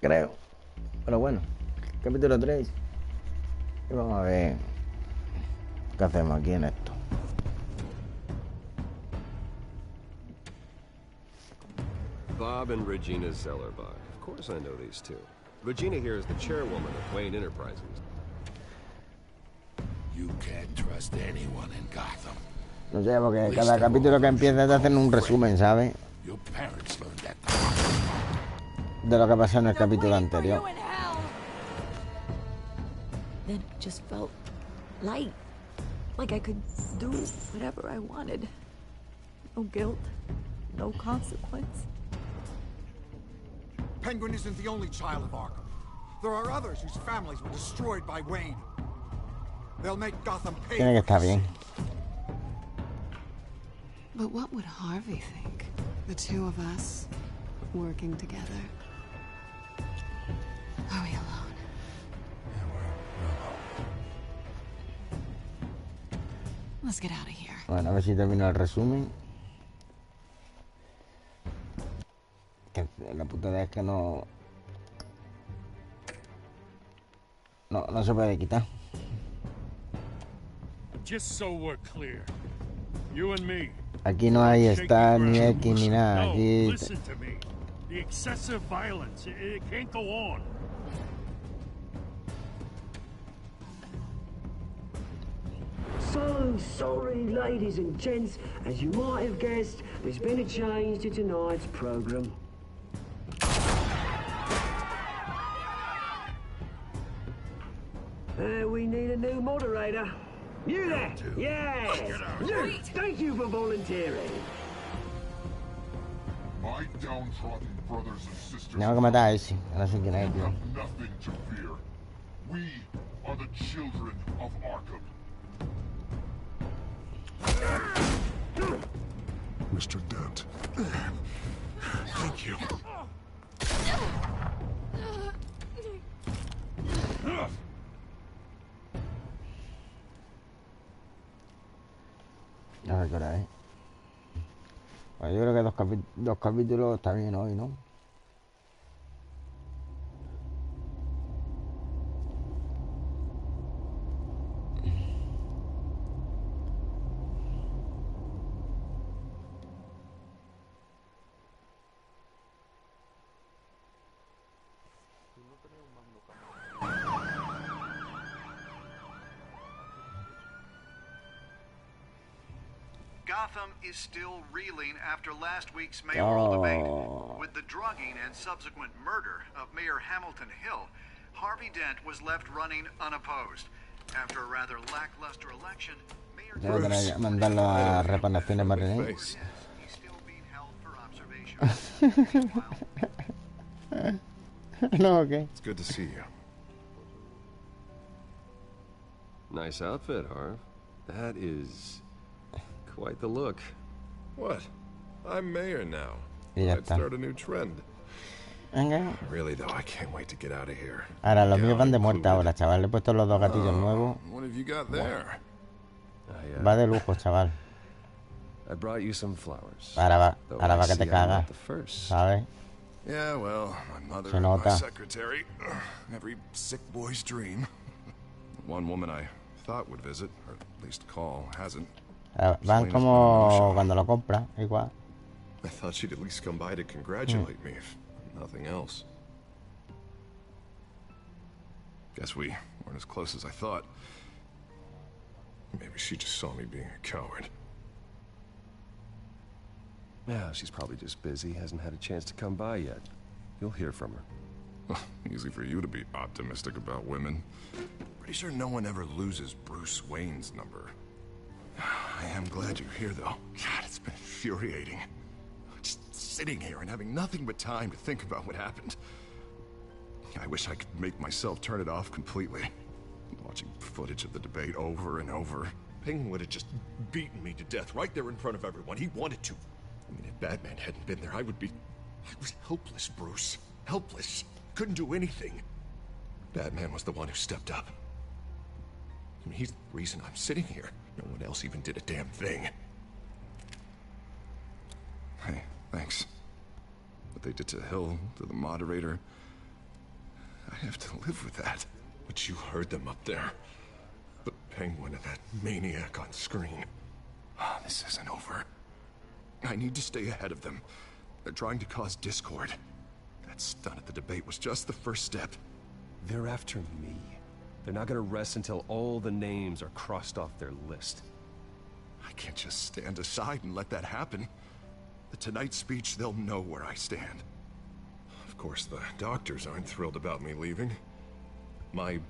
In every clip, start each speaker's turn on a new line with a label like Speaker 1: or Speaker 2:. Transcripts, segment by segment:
Speaker 1: creo. Pero bueno, capítulo 3. Y vamos a ver qué hacemos aquí en esto.
Speaker 2: Bob and Regina Zellerbach. Of course I know these two. Regina here is the chairwoman of Wayne Enterprises.
Speaker 3: You can't trust anyone in Gotham.
Speaker 1: No sé, porque cada capítulo que empieza te hacen un resumen, ¿sabes?
Speaker 3: Your parents learned that.
Speaker 1: De lo que pasó en el capítulo anterior.
Speaker 4: Then it just felt light. Like I could do whatever I wanted. No guilt, no consequence.
Speaker 5: Penguin isn't the only child of Arkham. There are others whose families were destroyed by Wayne. They'll make Gotham pay.
Speaker 1: Tiene que estar bien.
Speaker 6: But what would Harvey think? The two of us working together. Are we alone?
Speaker 3: Yeah, we're alone.
Speaker 6: Let's get out of here.
Speaker 1: Bueno, a ver si termino el resumen. Que la putada es que no se puede quitar.
Speaker 7: Just so we're clear, you and me.
Speaker 1: Aquí no hay star ni X ni nada.
Speaker 7: No,
Speaker 1: Aquí
Speaker 7: listen to me. The excessive violence, it can't go on.
Speaker 8: So sorry, ladies and gents. As you might have guessed, there's been a change to tonight's program. We need a new moderator. You there? Yeah. You. Thank you for volunteering.
Speaker 3: My downtrodden brothers and sisters.
Speaker 1: tengo que matar a ese. No sé quién es, tío.
Speaker 3: Have nothing to fear. We are the children of Arkham. Mr. Dent. Thank you.
Speaker 1: A ver qué hora es. Bueno, yo creo que dos capítulos está bien hoy, ¿no?
Speaker 9: Gotham is still reeling after last week's mayoral debate. With the drugging and subsequent murder of Mayor Hamilton Hill, Harvey Dent was left running unopposed. After a rather lackluster election, Mayor
Speaker 1: Tengo que mandarlo a reparaciones Marinés.
Speaker 9: he's still being held for observation.
Speaker 1: No, okay.
Speaker 3: It's good to see you.
Speaker 2: Nice outfit, Harv. That is quite the look.
Speaker 10: What? I'm mayor now.
Speaker 1: Y ya
Speaker 10: I'd
Speaker 1: está.
Speaker 10: start a new trend.
Speaker 1: Venga.
Speaker 10: Really though, I can't wait to get out of here.
Speaker 1: Ahora, los míos van de muerte ahora, chaval. Le he puesto los dos gatillos nuevos.
Speaker 10: What have you got there?
Speaker 1: Va de lujo, chaval.
Speaker 2: I brought you some flowers.
Speaker 1: Ahora va que te
Speaker 2: I'm
Speaker 1: cagas.
Speaker 2: not the first.
Speaker 1: ¿Sabes?
Speaker 10: Yeah, well, my mother
Speaker 1: Se
Speaker 10: and my
Speaker 1: nota.
Speaker 10: secretary. Every sick boy's dream. One woman I thought would visit, or at least call, hasn't.
Speaker 1: Van como cuando lo compras, igual.
Speaker 10: I thought she'd at least come by to congratulate me, if nothing else. Guess we weren't as close as I thought. Maybe she just saw me being a coward.
Speaker 2: Yeah, she's probably just busy, hasn't had a chance to come by yet. You'll hear from her.
Speaker 10: Easy for you to be optimistic about women. Pretty sure no one ever loses Bruce Wayne's number. I am glad you're here, though. God, it's been infuriating. Just sitting here and having nothing but time to think about what happened. I wish I could make myself turn it off completely. Watching footage of the debate over and over. Penguin would have just beaten me to death right there in front of everyone. He wanted to. I mean, if Batman hadn't been there, I was helpless, Bruce. Helpless. Couldn't do anything. Batman was the one who stepped up. I mean, he's the reason I'm sitting here. No one else even did a damn thing. Hey, thanks. What they did to Hill, to the moderator, I have to live with that. But you heard them up there. The Penguin and that maniac on screen. This isn't over. I need to stay ahead of them. They're trying to cause discord. That stunt at the debate was just the first step.
Speaker 2: They're after me. They're not gonna rest until all the names are crossed off their list.
Speaker 10: I can't just stand aside and let that happen. The Tonight speech, they'll know where I stand. Of course, the doctors aren't thrilled about me leaving. My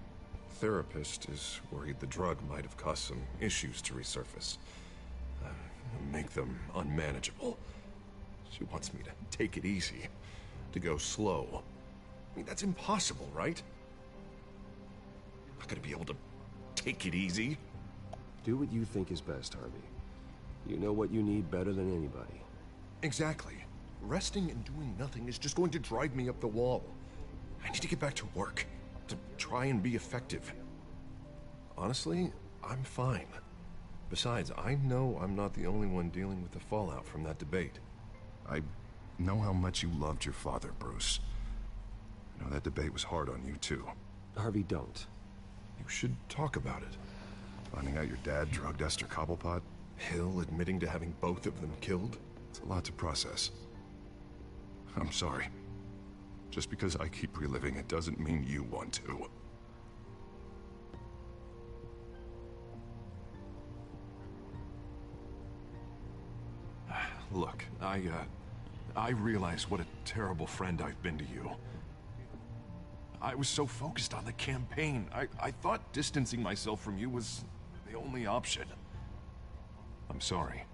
Speaker 10: therapist is worried the drug might have caused some issues to resurface. Make them unmanageable. She wants me to take it easy, to go slow. I mean, that's impossible, right? I'm not gonna be able to take it easy.
Speaker 2: Do what you think is best, Harvey. You know what you need better than anybody.
Speaker 10: Exactly. Resting and doing nothing is just going to drive me up the wall. I need to get back to work, to try and be effective.
Speaker 2: Honestly, I'm fine. Besides, I know I'm not the only one dealing with the fallout from that debate.
Speaker 10: I know how much you loved your father, Bruce. I know that debate was hard on you, too.
Speaker 2: Harvey, don't.
Speaker 10: You should talk about it. Finding out your dad drugged Esther Cobblepot, Hill admitting to having both of them killed. It's a lot to process. I'm sorry. Just because I keep reliving it doesn't mean you want to. Look, I realize what a terrible friend I've been to you. I was so focused on the campaign. I thought distancing myself from you was the only option. I'm sorry.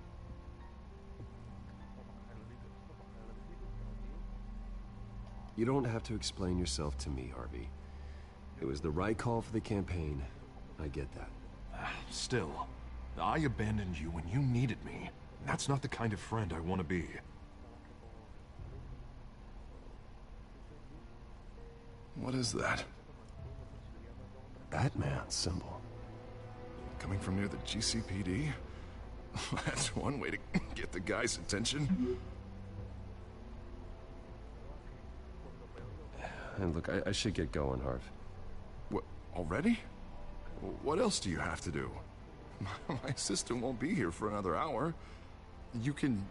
Speaker 2: You don't have to explain yourself to me, Harvey. It was the right call for the campaign. I get that.
Speaker 10: Still, I abandoned you when you needed me. That's not the kind of friend I want to be. What is that?
Speaker 2: Batman symbol.
Speaker 10: Coming from near the GCPD? That's one way to get the guy's attention.
Speaker 2: And look, I should get going, Harv.
Speaker 10: What, already? What else do you have to do? My assistant won't be here for another hour. You can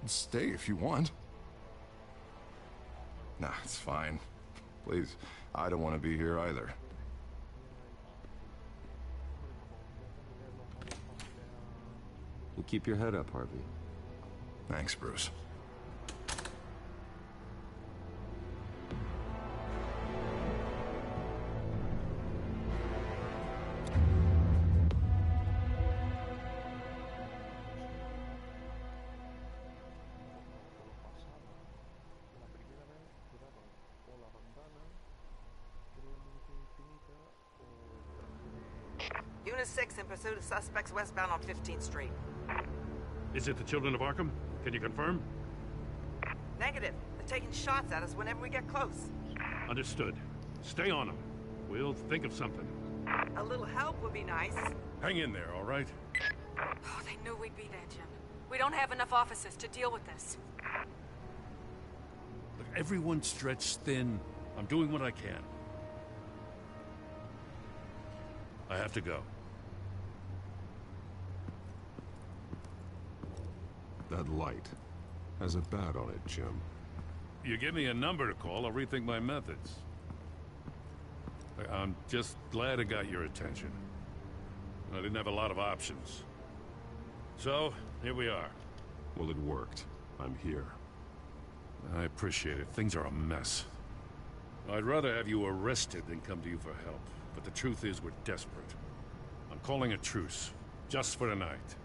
Speaker 10: stay if you want. Nah, it's fine. Please, I don't want to be here either.
Speaker 2: You keep your head up, Harvey.
Speaker 10: Thanks, Bruce.
Speaker 11: Unit 6 in pursuit of suspects westbound on 15th Street.
Speaker 7: Is it the Children of Arkham? Can you confirm?
Speaker 11: Negative. They're taking shots at us whenever we get close.
Speaker 7: Understood. Stay on them. We'll think of something.
Speaker 11: A little help would be nice.
Speaker 7: Hang in there, all right?
Speaker 12: Oh, they knew we'd be there, Jim. We don't have enough officers to deal with this.
Speaker 7: Look, everyone's stretched thin. I'm doing what I can. I have to go.
Speaker 10: That light has a bat on it, Jim.
Speaker 7: You give me a number to call, I'll rethink my methods. I'm just glad I got your attention. I didn't have a lot of options. So, here we are.
Speaker 10: Well, it worked. I'm here.
Speaker 7: I appreciate it. Things are a mess. I'd rather have you arrested than come to you for help. But the truth is, we're desperate. I'm calling a truce. Just for tonight.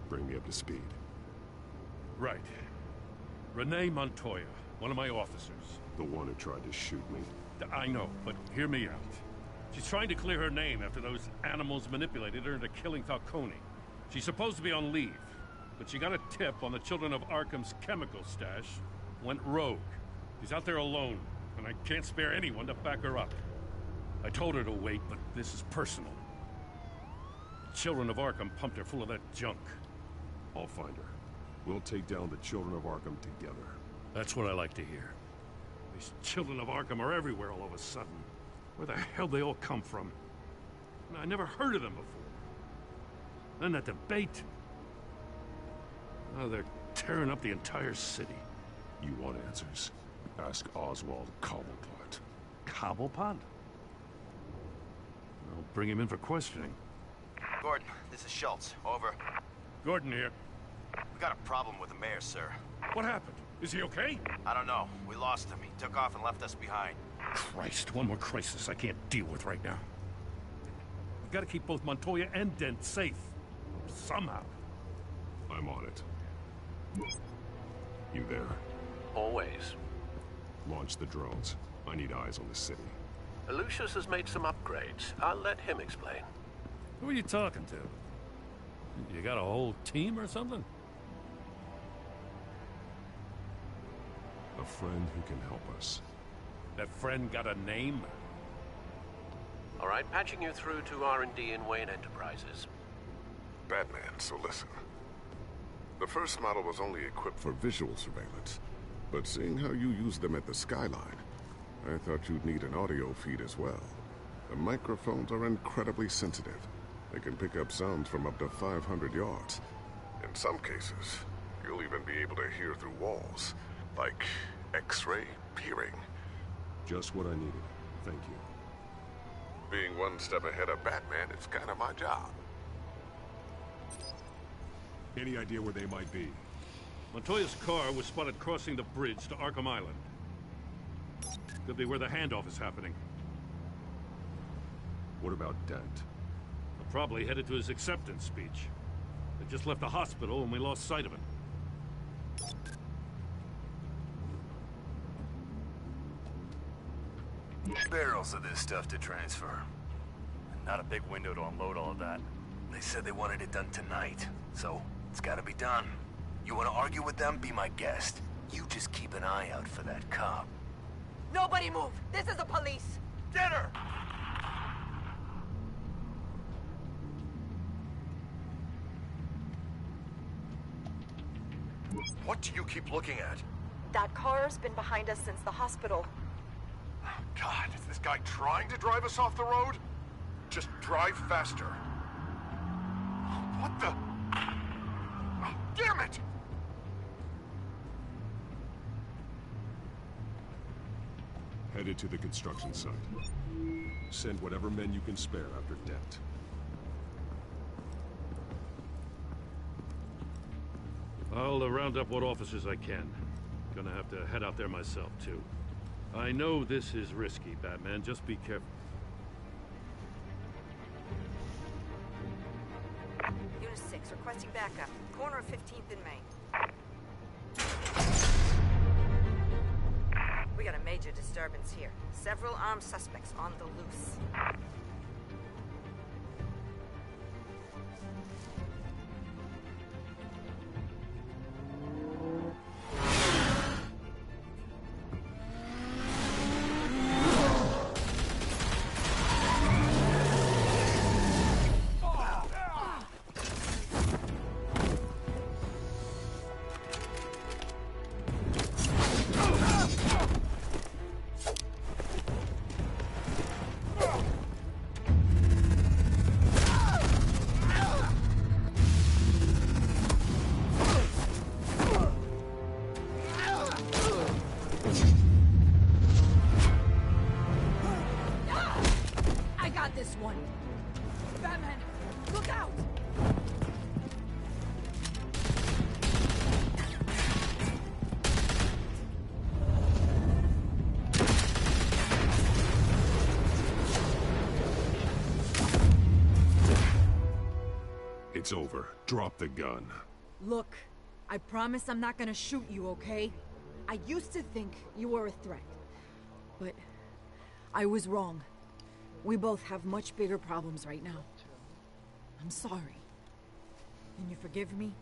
Speaker 10: Bring me up to speed.
Speaker 7: Right. Renee Montoya, one of my officers.
Speaker 10: The one who tried to shoot me.
Speaker 7: I know, but hear me out. She's trying to clear her name after those animals manipulated her into killing Falcone. She's supposed to be on leave, but she got a tip on the Children of Arkham's chemical stash, went rogue. She's out there alone, and I can't spare anyone to back her up. I told her to wait, but this is personal. The Children of Arkham pumped her full of that junk.
Speaker 10: I'll find her. We'll take down the Children of Arkham together.
Speaker 7: That's what I like to hear. These children of Arkham are everywhere all of a sudden. Where the hell they all come from? I never heard of them before. Then that debate. Oh, they're tearing up the entire city.
Speaker 2: You want answers? Ask Oswald Cobblepot.
Speaker 7: Cobblepot? I'll bring him in for questioning.
Speaker 13: Gordon, this is Schultz. Over.
Speaker 7: Gordon here.
Speaker 13: We got a problem with the mayor, sir.
Speaker 7: What happened? Is he okay?
Speaker 13: I don't know. We lost him. He took off and left us behind.
Speaker 7: Christ, one more crisis I can't deal with right now. We've got to keep both Montoya and Dent safe. Somehow.
Speaker 2: I'm on it. You there?
Speaker 14: Always.
Speaker 2: Launch the drones. I need eyes on the city.
Speaker 14: Lucius has made some upgrades. I'll let him explain.
Speaker 7: Who are you talking to? You got a whole team or something?
Speaker 2: A friend who can help us.
Speaker 7: That friend got a name?
Speaker 14: All right, patching you through to R&D in Wayne Enterprises.
Speaker 10: Batman, so listen. The first model was only equipped for visual surveillance, but seeing how you use them at the Skyline, I thought you'd need an audio feed as well. The microphones are incredibly sensitive. They can pick up sounds from up to 500 yards. In some cases, you'll even be able to hear through walls, like X-ray peering.
Speaker 2: Just what I needed. Thank you.
Speaker 10: Being one step ahead of Batman is kind of my job.
Speaker 2: Any idea where they might be?
Speaker 7: Montoya's car was spotted crossing the bridge to Arkham Island. Could be where the handoff is happening.
Speaker 2: What about Dent?
Speaker 7: Probably headed to his acceptance speech. They just left the hospital and we lost sight of him.
Speaker 15: Barrels of this stuff to transfer. Not a big window to unload all of that. They said they wanted it done tonight, so it's gotta be done. You wanna argue with them? Be my guest. You just keep an eye out for that cop.
Speaker 12: Nobody move! This is the police!
Speaker 15: Get her!
Speaker 13: What do you keep looking at?
Speaker 16: That car's been behind us since the hospital.
Speaker 10: God, is this guy trying to drive us off the road? Just drive faster. What the? Oh, damn it!
Speaker 2: Headed to the construction site. Send whatever men you can spare after Dent.
Speaker 7: I'll round up what officers I can. Gonna have to head out there myself, too. I know this is risky, Batman. Just be careful.
Speaker 11: Unit 6, requesting backup. Corner of 15th and Main. We got a major disturbance here. Several armed suspects on the loose.
Speaker 12: This one. Batman, look out!
Speaker 2: It's over. Drop the gun.
Speaker 4: Look, I promise I'm not gonna shoot you, okay? I used to think you were a threat, but I was wrong. We both have much bigger problems right now. I'm sorry. Can you forgive me?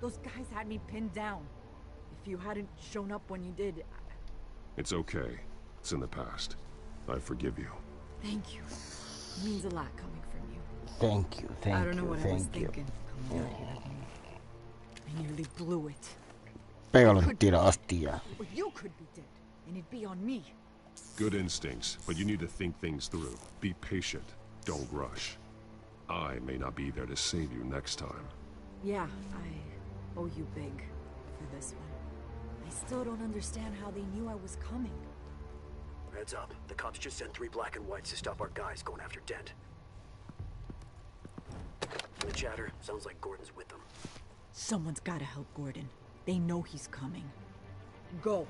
Speaker 4: Those guys had me pinned down. If you hadn't shown up when you did...
Speaker 2: It's okay. It's in the past. I forgive you.
Speaker 4: Thank you. It means a lot coming from you.
Speaker 1: Thank you,
Speaker 4: I don't know what I was thinking. I nearly blew it.
Speaker 1: Pégalo un tiro, hostia.
Speaker 4: Well, you could be dead. and it'd be on me.
Speaker 2: Good instincts, but you need to think things through. Be patient. Don't rush. I may not be there to save you next time.
Speaker 4: Yeah, I owe you big for this one. I still don't understand how they knew I was coming.
Speaker 17: Heads up. The cops just sent 3 black and whites to stop our guys going after Dent. The chatter sounds like Gordon's with them.
Speaker 4: Someone's gotta help Gordon. They know he's coming. Go.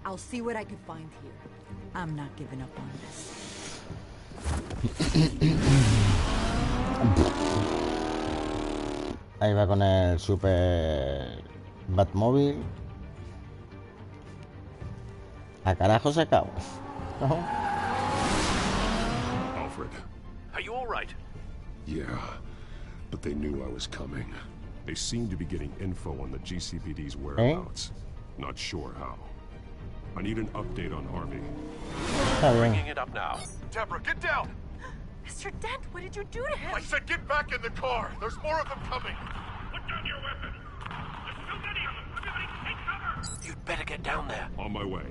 Speaker 4: I'll see what I can find here. I'm not giving up on this.
Speaker 1: Ahí va con el super Batmóvil. A carajo se acabó.
Speaker 2: Alfred.
Speaker 14: Are you all right?
Speaker 2: Yeah, but they knew I was coming. They seem to be getting info on the GCPD's whereabouts. Not sure how. I need an update on Harvey.
Speaker 14: Bringing it up now.
Speaker 13: Deborah, get down!
Speaker 12: Mr. Dent, what did you do to him?
Speaker 13: I said get back in the car! There's more of them coming!
Speaker 7: Put down your weapon! There's too many of them! Everybody take cover!
Speaker 14: You'd better get down there.
Speaker 2: On my way.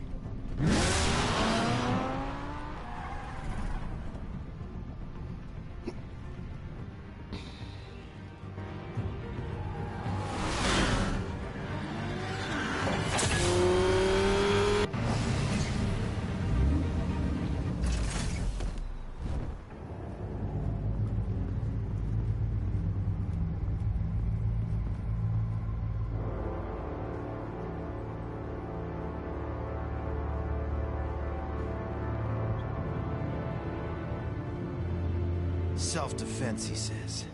Speaker 18: Self-defense, he says.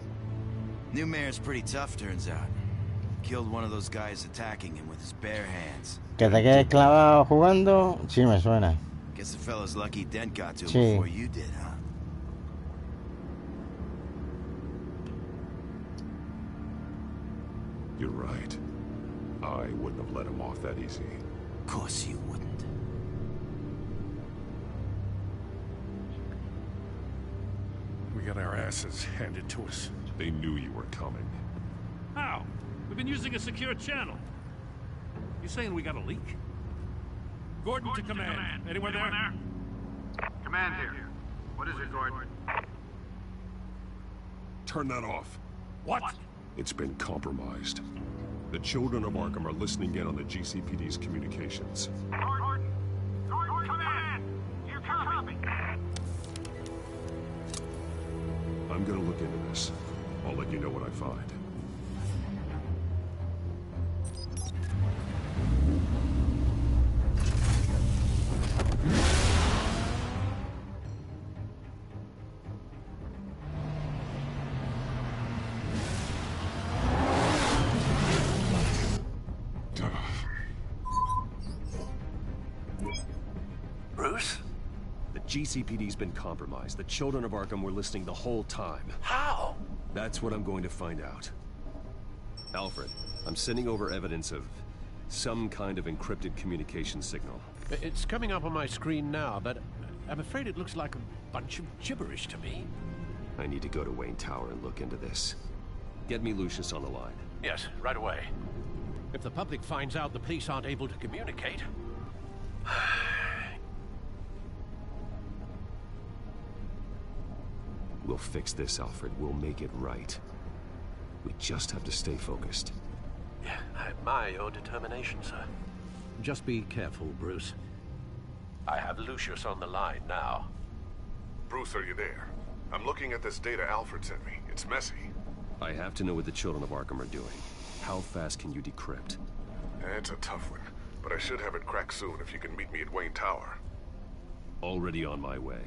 Speaker 18: New mayor's pretty tough, turns out. Killed one of those guys attacking him with his bare hands.
Speaker 1: Que te quedes clavado jugando, sí me suena.
Speaker 18: Guess the fella's lucky Dent got to him
Speaker 1: Sí.
Speaker 18: before you did, huh?
Speaker 2: You're right. I wouldn't have let him off that easy.
Speaker 18: Of course you wouldn't.
Speaker 7: We got our asses handed to us.
Speaker 2: They knew you were coming.
Speaker 7: How? We've been using a secure channel. You saying we got a leak? Gordon to command. Anyone there?
Speaker 9: Command here. What is it, Gordon?
Speaker 2: Turn that off.
Speaker 7: What?
Speaker 2: It's been compromised. The children of Arkham are listening in on the GCPD's communications.
Speaker 7: Gordon, command! You copy?
Speaker 2: I'm gonna look into this. I'll let you know what I find.
Speaker 14: Bruce?
Speaker 2: The GCPD's been compromised. The children of Arkham were listening the whole time.
Speaker 14: How?
Speaker 2: That's what I'm going to find out. Alfred, I'm sending over evidence of some kind of encrypted communication signal.
Speaker 14: It's coming up on my screen now, but I'm afraid it looks like a bunch of gibberish to me.
Speaker 2: I need to go to Wayne Tower and look into this. Get me Lucius on the line.
Speaker 14: Yes, right away. If the public finds out the police aren't able to communicate...
Speaker 2: We'll fix this, Alfred. We'll make it right. We just have to stay focused.
Speaker 14: Yeah, I admire your determination, sir. Just be careful, Bruce. I have Lucius on the line now.
Speaker 10: Bruce, are you there? I'm looking at this data Alfred sent me. It's messy.
Speaker 2: I have to know what the children of Arkham are doing. How fast can you decrypt?
Speaker 10: It's a tough one, but I should have it cracked soon if you can meet me at Wayne Tower.
Speaker 2: Already on my way.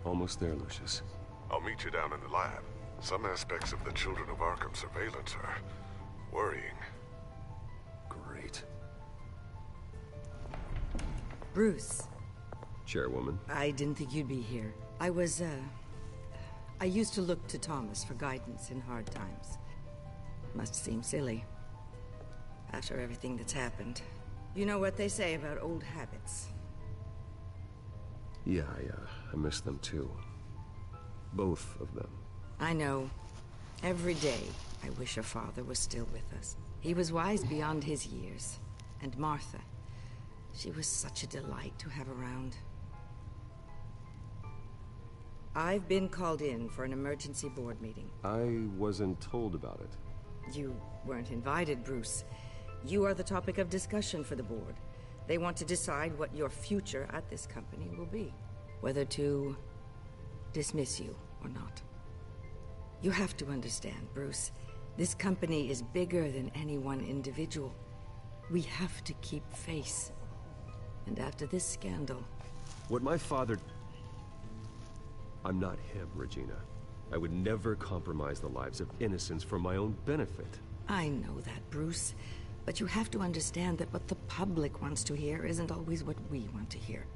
Speaker 2: Almost there, Lucius.
Speaker 10: I'll meet you down in the lab. Some aspects of the Children of Arkham surveillance are worrying.
Speaker 2: Great.
Speaker 19: Bruce.
Speaker 14: Chairwoman.
Speaker 19: I didn't think you'd be here. I used to look to Thomas for guidance in hard times. Must seem silly. After everything that's happened. You know what they say about old habits.
Speaker 14: Yeah, I miss them too. Both of them.
Speaker 19: I know. Every day, I wish your father was still with us. He was wise beyond his years. And Martha, she was such a delight to have around. I've been called in for an emergency board meeting.
Speaker 14: I wasn't told about it.
Speaker 19: You weren't invited, Bruce. You are the topic of discussion for the board. They want to decide what your future at this company will be. Whether to dismiss you or not. You have to understand, Bruce. This company is bigger than any one individual. We have to keep face. And after this scandal...
Speaker 14: What my father... I'm not him, Regina. I would never compromise the lives of innocents for my own benefit.
Speaker 19: I know that, Bruce. But you have to understand that what the public wants to hear isn't always what we want to hear.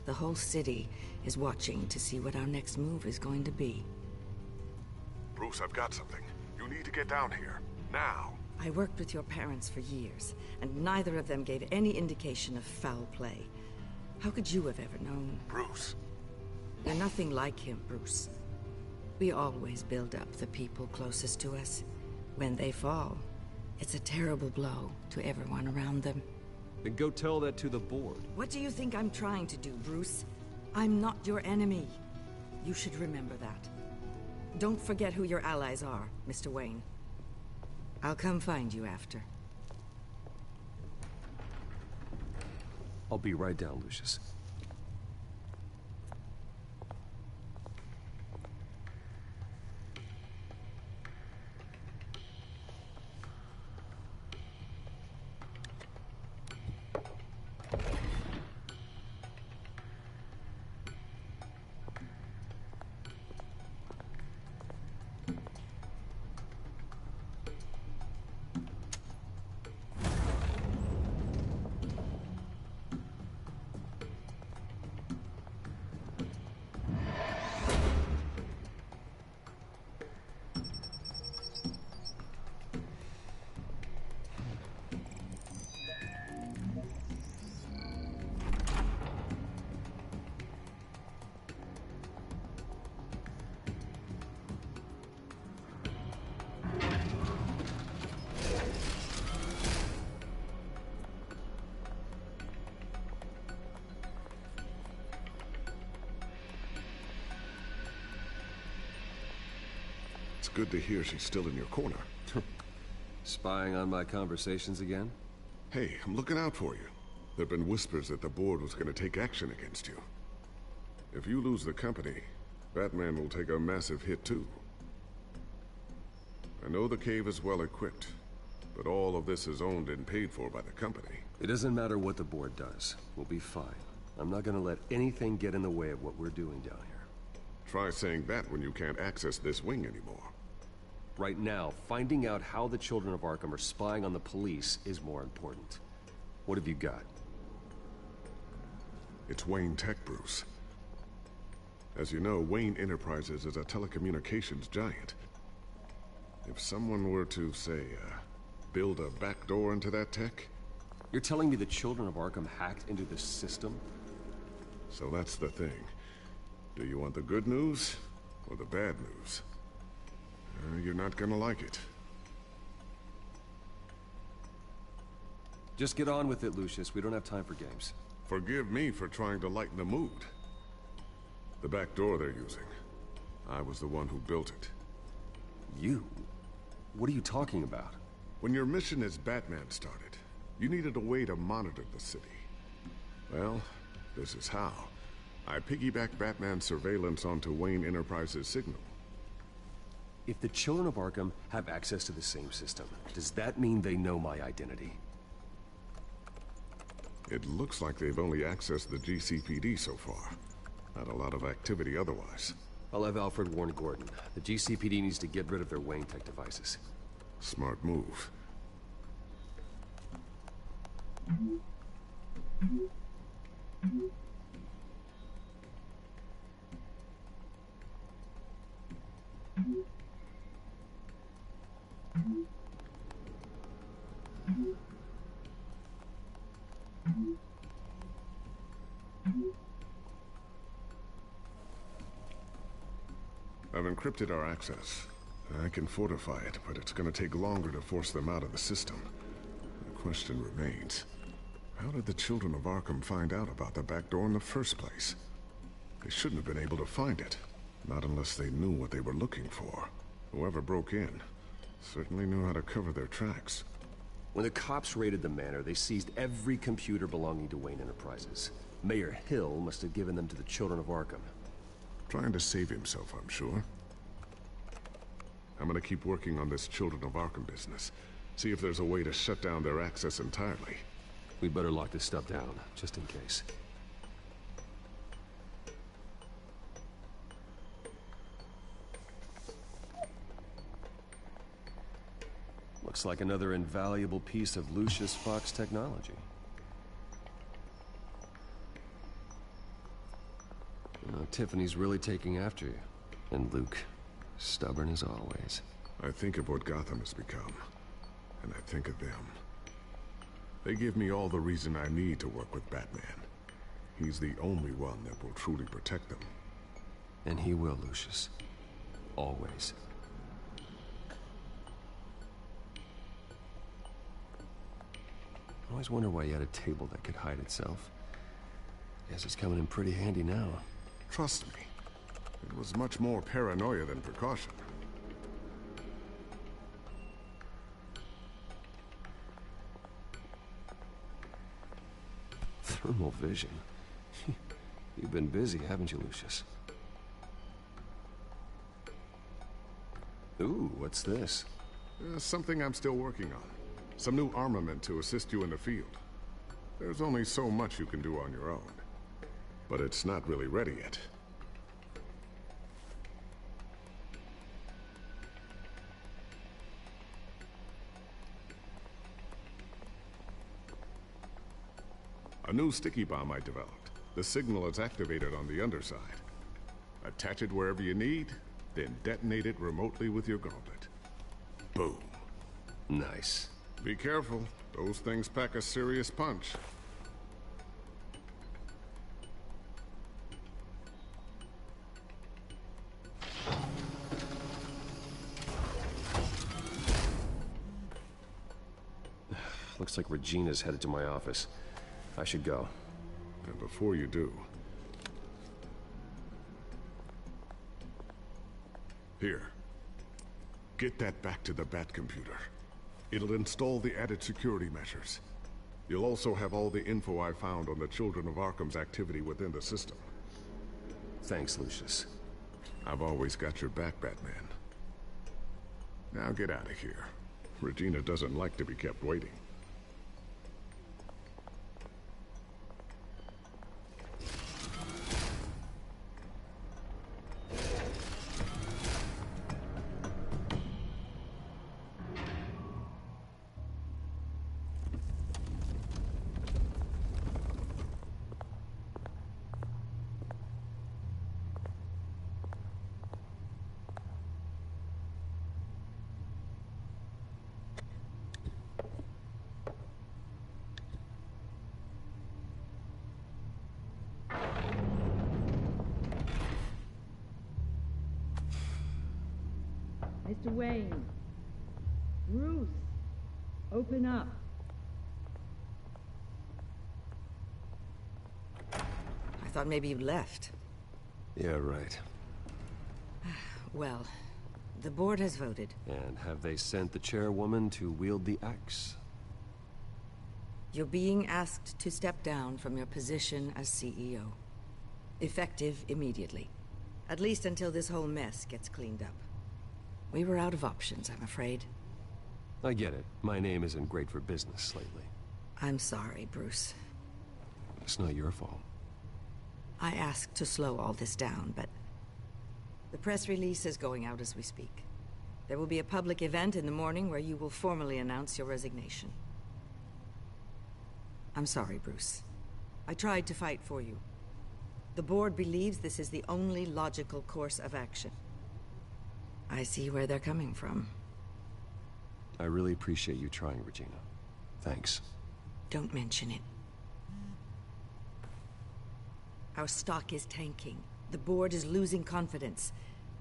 Speaker 19: The whole city is watching to see what our next move is going to be.
Speaker 3: Bruce, I've got something. You need to get down here. Now.
Speaker 19: I worked with your parents for years, and neither of them gave any indication of foul play. How could you have ever known?
Speaker 3: Bruce.
Speaker 19: You're nothing like him, Bruce. We always build up the people closest to us. When they fall, it's a terrible blow to everyone around them.
Speaker 14: Then go tell that to the board.
Speaker 19: What do you think I'm trying to do, Bruce? I'm not your enemy. You should remember that. Don't forget who your allies are, Mr. Wayne. I'll come find you after.
Speaker 14: I'll be right down, Lucius.
Speaker 3: It's good to hear she's still in your corner.
Speaker 14: Spying on my conversations again?
Speaker 3: Hey, I'm looking out for you. There've been whispers that the board was going to take action against you. If you lose the company, Batman will take a massive hit too. I know the cave is well equipped, but all of this is owned and paid for by the company.
Speaker 14: It doesn't matter what the board does. We'll be fine. I'm not gonna let anything get in the way of what we're doing down here.
Speaker 3: Try saying that when you can't access this wing anymore.
Speaker 14: Right now, finding out how the children of Arkham are spying on the police is more important. What have you got?
Speaker 3: It's Wayne Tech, Bruce. As you know, Wayne Enterprises is a telecommunications giant. If someone were to, say, build a backdoor into that tech...
Speaker 14: You're telling me the children of Arkham hacked into the system?
Speaker 3: So that's the thing. Do you want the good news or the bad news? You're not gonna like it.
Speaker 14: Just get on with it, Lucius. We don't have time for games.
Speaker 3: Forgive me for trying to lighten the mood. The back door they're using. I was the one who built it.
Speaker 14: You? What are you talking about?
Speaker 3: When your mission as Batman started, you needed a way to monitor the city. Well, this is how. I piggybacked Batman's surveillance onto Wayne Enterprises' signal.
Speaker 14: If the children of Arkham have access to the same system, does that mean they know my identity?
Speaker 3: It looks like they've only accessed the GCPD so far. Not a lot of activity otherwise.
Speaker 14: I'll have Alfred warn Gordon. The GCPD needs to get rid of their Wayne Tech devices.
Speaker 3: Smart move. I've encrypted our access. I can fortify it, but it's gonna take longer to force them out of the system. The question remains, how did the children of Arkham find out about the back door in the first place? They shouldn't have been able to find it. Not unless they knew what they were looking for. Whoever broke in certainly knew how to cover their tracks.
Speaker 14: When the cops raided the manor, they seized every computer belonging to Wayne Enterprises. Mayor Hill must have given them to the children of Arkham.
Speaker 3: Trying to save himself, I'm sure. I'm gonna keep working on this Children of Arkham business. See if there's a way to shut down their access entirely.
Speaker 14: We better lock this stuff down, just in case. Looks like another invaluable piece of Lucius Fox technology. Tiffany's really taking after you. And Luke, stubborn as always.
Speaker 3: I think of what Gotham has become, and I think of them. They give me all the reason I need to work with Batman. He's the only one that will truly protect them.
Speaker 14: And he will, Lucius. Always. I always wonder why you had a table that could hide itself. Guess it's coming in pretty handy now.
Speaker 3: Trust me, it was much more paranoia than precaution.
Speaker 14: Thermal vision. You've been busy, haven't you, Lucius? Ooh, what's this?
Speaker 3: Something I'm still working on. Some new armament to assist you in the field. There's only so much you can do on your own. But it's not really ready yet. A new sticky bomb I developed. The signal is activated on the underside. Attach it wherever you need, then detonate it remotely with your gauntlet. Boom.
Speaker 14: Nice.
Speaker 3: Be careful. Those things pack a serious punch.
Speaker 14: Looks like Regina's headed to my office. I should go.
Speaker 3: And before you do... Here. Get that back to the Bat computer. It'll install the added security measures. You'll also have all the info I found on the Children of Arkham's activity within the system.
Speaker 14: Thanks, Lucius.
Speaker 3: I've always got your back, Batman. Now get out of here. Regina doesn't like to be kept waiting.
Speaker 4: Mr. Wayne. Bruce. Open up.
Speaker 19: I thought maybe you left.
Speaker 14: Yeah, right.
Speaker 19: Well, the board has voted.
Speaker 14: And have they sent the chairwoman to wield the axe?
Speaker 19: You're being asked to step down from your position as CEO. Effective immediately. At least until this whole mess gets cleaned up. We were out of options, I'm afraid.
Speaker 14: I get it. My name isn't great for business lately.
Speaker 19: I'm sorry, Bruce.
Speaker 14: It's not your fault.
Speaker 19: I asked to slow all this down, but... the press release is going out as we speak. There will be a public event in the morning where you will formally announce your resignation. I'm sorry, Bruce. I tried to fight for you. The board believes this is the only logical course of action. I see where they're coming from.
Speaker 14: I really appreciate you trying, Regina. Thanks.
Speaker 19: Don't mention it. Our stock is tanking. The board is losing confidence.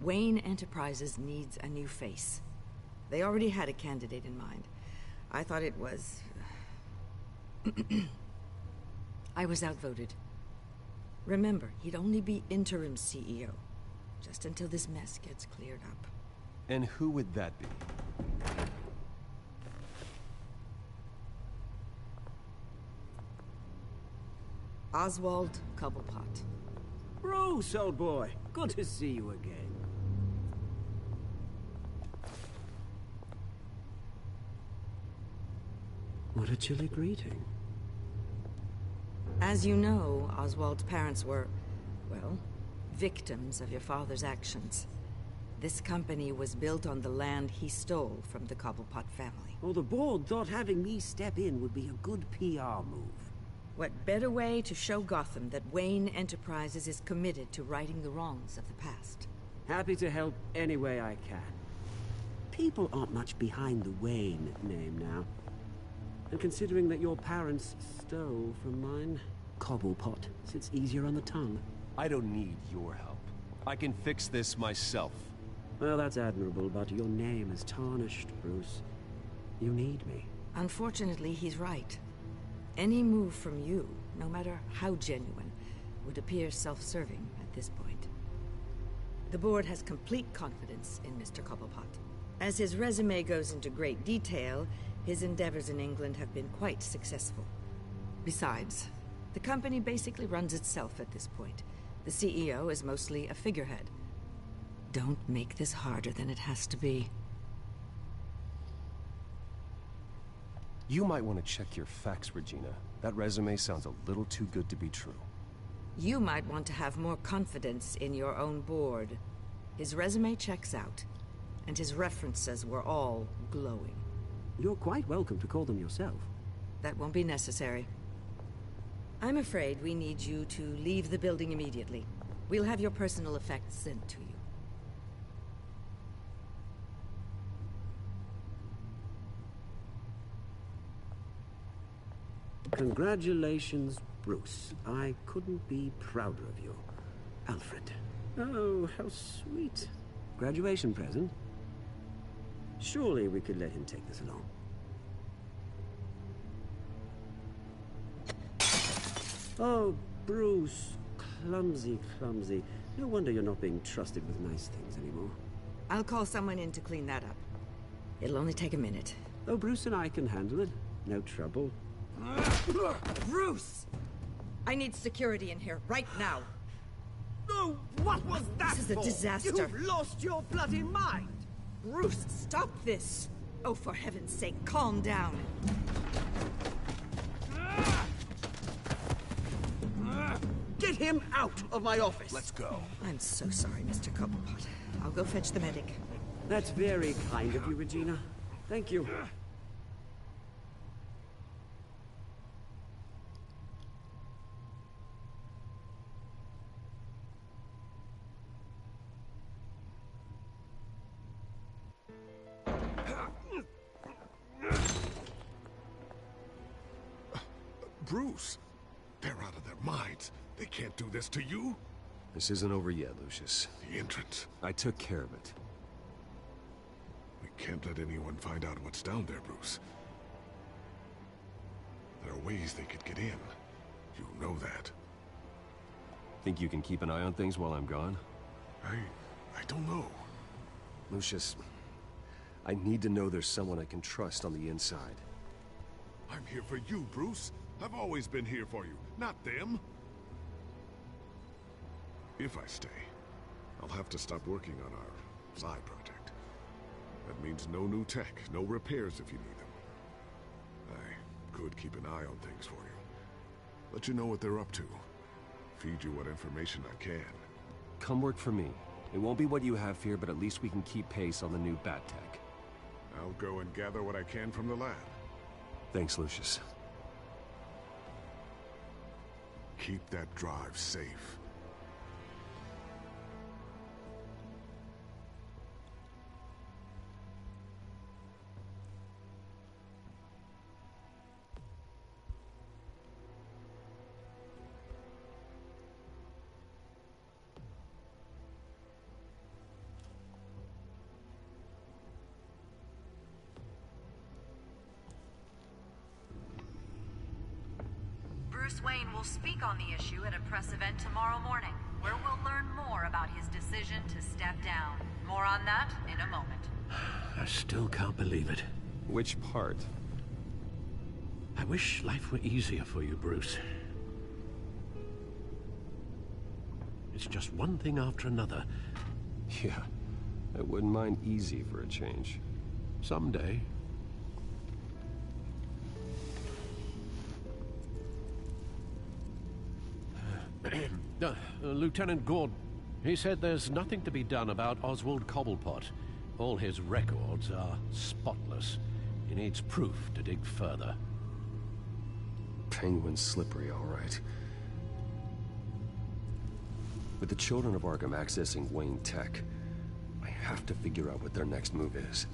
Speaker 19: Wayne Enterprises needs a new face. They already had a candidate in mind. I thought it was... I was outvoted. Remember, he'd only be interim CEO, just until this mess gets cleared up.
Speaker 14: And who would that be?
Speaker 19: Oswald Cobblepot.
Speaker 8: Bruce, old boy. Good to see you again. What a chilly greeting.
Speaker 19: As you know, Oswald's parents were, well, victims of your father's actions. This company was built on the land he stole from the Cobblepot family.
Speaker 8: Well, the board thought having me step in would be a good PR move.
Speaker 19: What better way to show Gotham that Wayne Enterprises is committed to righting the wrongs of the past?
Speaker 8: Happy to help any way I can. People aren't much behind the Wayne name now. And considering that your parents stole from mine, Cobblepot sits easier on the tongue.
Speaker 14: I don't need your help. I can fix this myself.
Speaker 8: Well, that's admirable, but your name is tarnished, Bruce. You need me.
Speaker 19: Unfortunately, he's right. Any move from you, no matter how genuine, would appear self-serving at this point. The board has complete confidence in Mr. Cobblepot. As his resume goes into great detail, his endeavors in England have been quite successful. Besides, the company basically runs itself at this point. The CEO is mostly a figurehead. Don't make this harder than it has to be.
Speaker 14: You might want to check your facts, Regina. That resume sounds a little too good to be true.
Speaker 19: You might want to have more confidence in your own board. His resume checks out, and his references were all glowing.
Speaker 8: You're quite welcome to call them yourself.
Speaker 19: That won't be necessary. I'm afraid we need you to leave the building immediately. We'll have your personal effects sent to you.
Speaker 8: Congratulations, Bruce. I couldn't be prouder of you. Alfred. Oh, how sweet. Graduation present? Surely we could let him take this along. Oh, Bruce. Clumsy, clumsy. No wonder you're not being trusted with nice things anymore.
Speaker 19: I'll call someone in to clean that up. It'll only take a minute.
Speaker 8: Oh, Bruce and I can handle it. No trouble.
Speaker 19: Bruce! I need security in here, right now.
Speaker 8: Oh, what was that?
Speaker 19: This is a disaster.
Speaker 8: You've lost your bloody mind!
Speaker 19: Bruce, stop this! Oh, for heaven's sake, calm down.
Speaker 8: Get him out of my office!
Speaker 15: Let's go.
Speaker 19: I'm so sorry, Mr. Cobblepot. I'll go fetch the medic.
Speaker 8: That's very kind of you, Regina. Thank you.
Speaker 3: Bruce, they're out of their minds. They can't do this to you.
Speaker 14: This isn't over yet, Lucius.
Speaker 3: The entrance.
Speaker 14: I took care of it.
Speaker 3: We can't let anyone find out what's down there, Bruce. There are ways they could get in. You know that.
Speaker 14: Think you can keep an eye on things while I'm gone?
Speaker 3: I don't know.
Speaker 14: Lucius, I need to know there's someone I can trust on the inside.
Speaker 3: I'm here for you, Bruce. I've always been here for you, not them. If I stay, I'll have to stop working on our side project. That means no new tech, no repairs if you need them. I could keep an eye on things for you. Let you know what they're up to. Feed you what information I can.
Speaker 14: Come work for me. It won't be what you have here, but at least we can keep pace on the new bat tech.
Speaker 3: I'll go and gather what I can from the lab.
Speaker 14: Thanks, Lucius.
Speaker 3: Keep that drive safe.
Speaker 20: Bruce Wayne will speak on the issue at a press event tomorrow morning, where we'll learn more about his decision to step down. More on that in a moment.
Speaker 21: I still can't believe it.
Speaker 14: Which part?
Speaker 21: I wish life were easier for you, Bruce. It's just one thing after another.
Speaker 14: Yeah, I wouldn't mind easy for a change.
Speaker 21: Someday. Lieutenant Gordon, he said there's nothing to be done about Oswald Cobblepot. All his records are spotless. He needs proof to dig further.
Speaker 14: Penguin's slippery, all right. With the children of Arkham accessing Wayne Tech, I have to figure out what their next move is.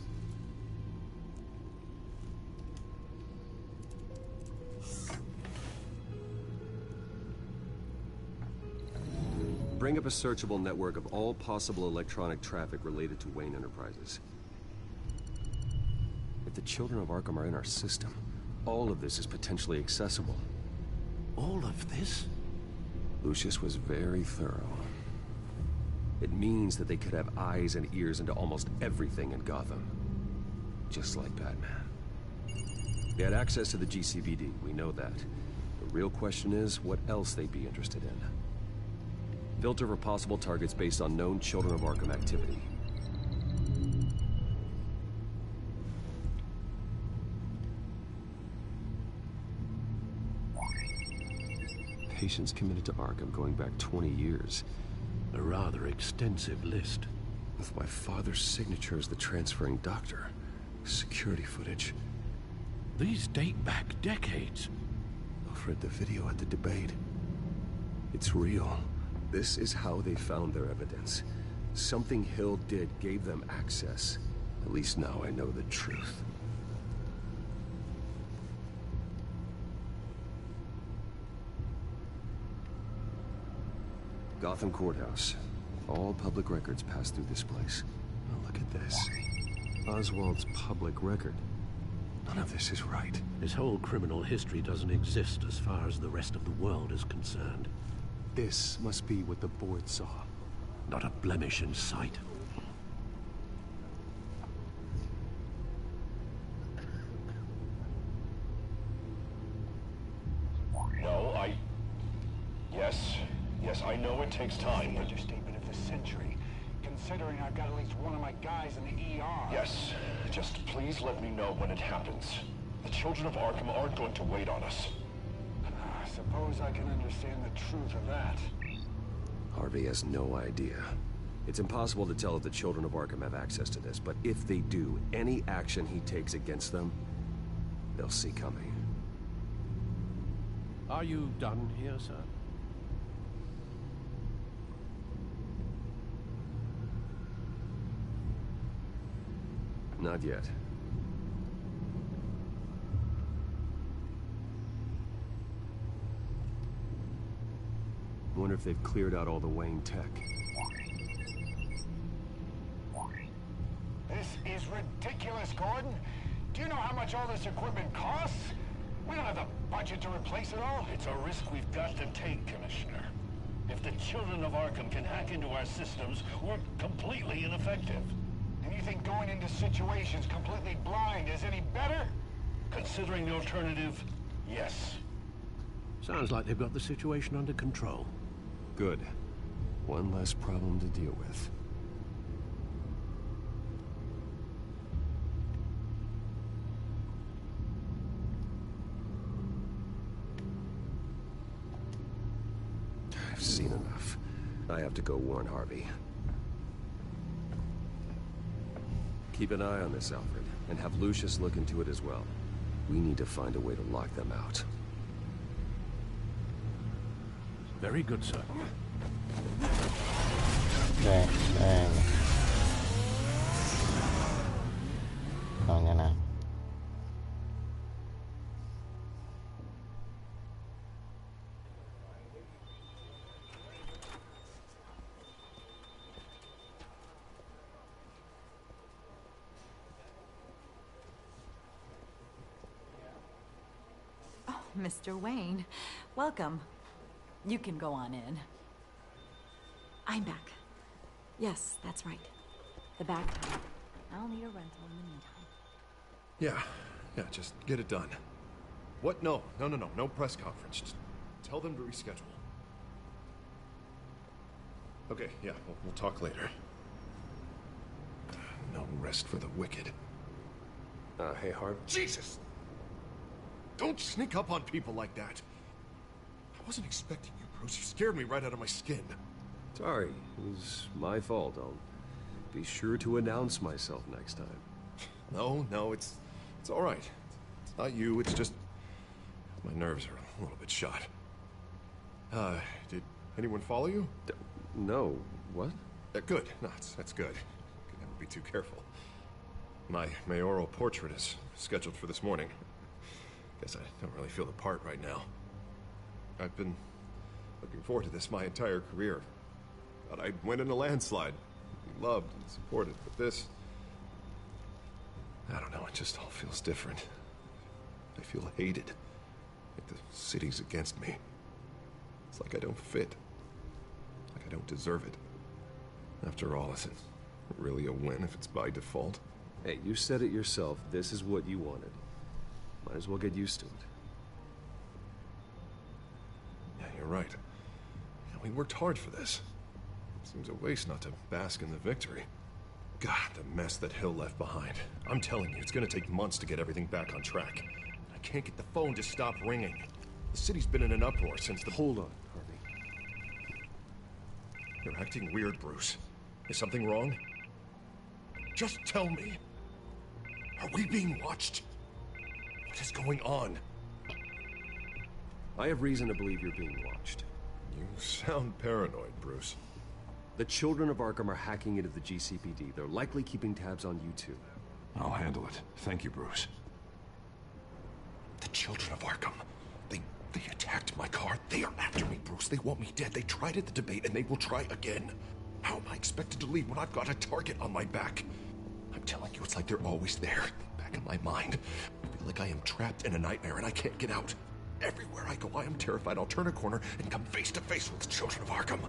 Speaker 14: Bring up a searchable network of all possible electronic traffic related to Wayne Enterprises. If the children of Arkham are in our system, all of this is potentially accessible.
Speaker 21: All of this?
Speaker 14: Lucius was very thorough. It means that they could have eyes and ears into almost everything in Gotham. Just like Batman. They had access to the GCPD, we know that. The real question is, what else they'd be interested in. Filter for possible targets based on known Children of Arkham activity. Patients committed to Arkham going back 20 years.
Speaker 21: A rather extensive list.
Speaker 14: With my father's signature as the transferring doctor. Security footage.
Speaker 21: These date back decades.
Speaker 14: I've read the video at the debate. It's real. This is how they found their evidence. Something Hill did gave them access. At least now I know the truth. Gotham Courthouse. All public records pass through this place. Now look at this. Oswald's public record. None of this is right.
Speaker 21: His whole criminal history doesn't exist as far as the rest of the world is concerned.
Speaker 14: This must be what the board saw.
Speaker 21: Not a blemish in sight.
Speaker 22: No, Yes, I know it takes time,
Speaker 5: The
Speaker 22: but...
Speaker 5: understatement of the century, considering I've got at least one of my guys in the ER.
Speaker 22: Yes, just please let me know when it happens. The children of Arkham aren't going to wait on us.
Speaker 5: I suppose I can understand the truth of that.
Speaker 14: Harvey has no idea. It's impossible to tell if the children of Arkham have access to this, but if they do, any action he takes against them, they'll see coming.
Speaker 21: Are you done here, sir?
Speaker 14: Not yet. Wonder if they've cleared out all the Wayne tech.
Speaker 5: This is ridiculous, Gordon. Do you know how much all this equipment costs? We don't have the budget to replace it all.
Speaker 22: It's a risk we've got to take, Commissioner. If the children of Arkham can hack into our systems, we're completely ineffective.
Speaker 5: And you think going into situations completely blind is any better?
Speaker 22: Considering the alternative, yes.
Speaker 21: Sounds like they've got the situation under control.
Speaker 14: Good. One less problem to deal with. I've seen enough. I have to go warn Harvey. Keep an eye on this, Alfred, and have Lucius look into it as well. We need to find a way to lock them out.
Speaker 21: Very good, sir.
Speaker 1: Ven, ven. Coño, nada.
Speaker 20: Mr. Wayne, welcome. You can go on in. I'm back. Yes, that's right. The back. I'll need a rental in the meantime.
Speaker 10: Yeah, just get it done. What? No press conference. Just tell them to reschedule. Okay, yeah, we'll talk later. No rest for the wicked.
Speaker 14: Hey, Harv.
Speaker 10: Jesus! Don't sneak up on people like that. I wasn't expecting you, Bruce. You scared me right out of my skin.
Speaker 14: Sorry, it was my fault. I'll be sure to announce myself next time.
Speaker 10: No, it's all right. It's not you, it's just my nerves are a little bit shot. Did anyone follow you?
Speaker 14: No. What?
Speaker 10: Good. No, that's good. Could never be too careful. My mayoral portrait is scheduled for this morning. Guess I don't really feel the part right now. I've been looking forward to this my entire career. Thought I'd win in a landslide. Be loved and supported, but this... I don't know, it just all feels different. I feel hated. Like the city's against me. It's like I don't fit. Like I don't deserve it. After all, is it really a win if it's by default?
Speaker 14: Hey, you said it yourself. This is what you wanted. Might as well get used to it.
Speaker 10: Yeah, you're right. We worked hard for this. Seems a waste not to bask in the victory. God, the mess that Hill left behind. I'm telling you, it's gonna take months to get everything back on track. I can't get the phone to stop ringing. The city's been in an uproar since the...
Speaker 14: Hold on, Harvey.
Speaker 10: You're acting weird, Bruce. Is something wrong? Just tell me. Are we being watched? What is going on?
Speaker 14: I have reason to believe you're being watched.
Speaker 10: You sound paranoid, Bruce.
Speaker 14: The children of Arkham are hacking into the GCPD. They're likely keeping tabs on you too.
Speaker 10: I'll handle it. Thank you, Bruce. The children of Arkham. They attacked my car. They are after me, Bruce. They want me dead. They tried at the debate, and they will try again. How am I expected to leave when I've got a target on my back? I'm telling you, it's like they're always there, back in my mind. I feel like I am trapped in a nightmare, and I can't get out. Everywhere I go, I am terrified I'll turn a corner and come face to face with the children of Arkham.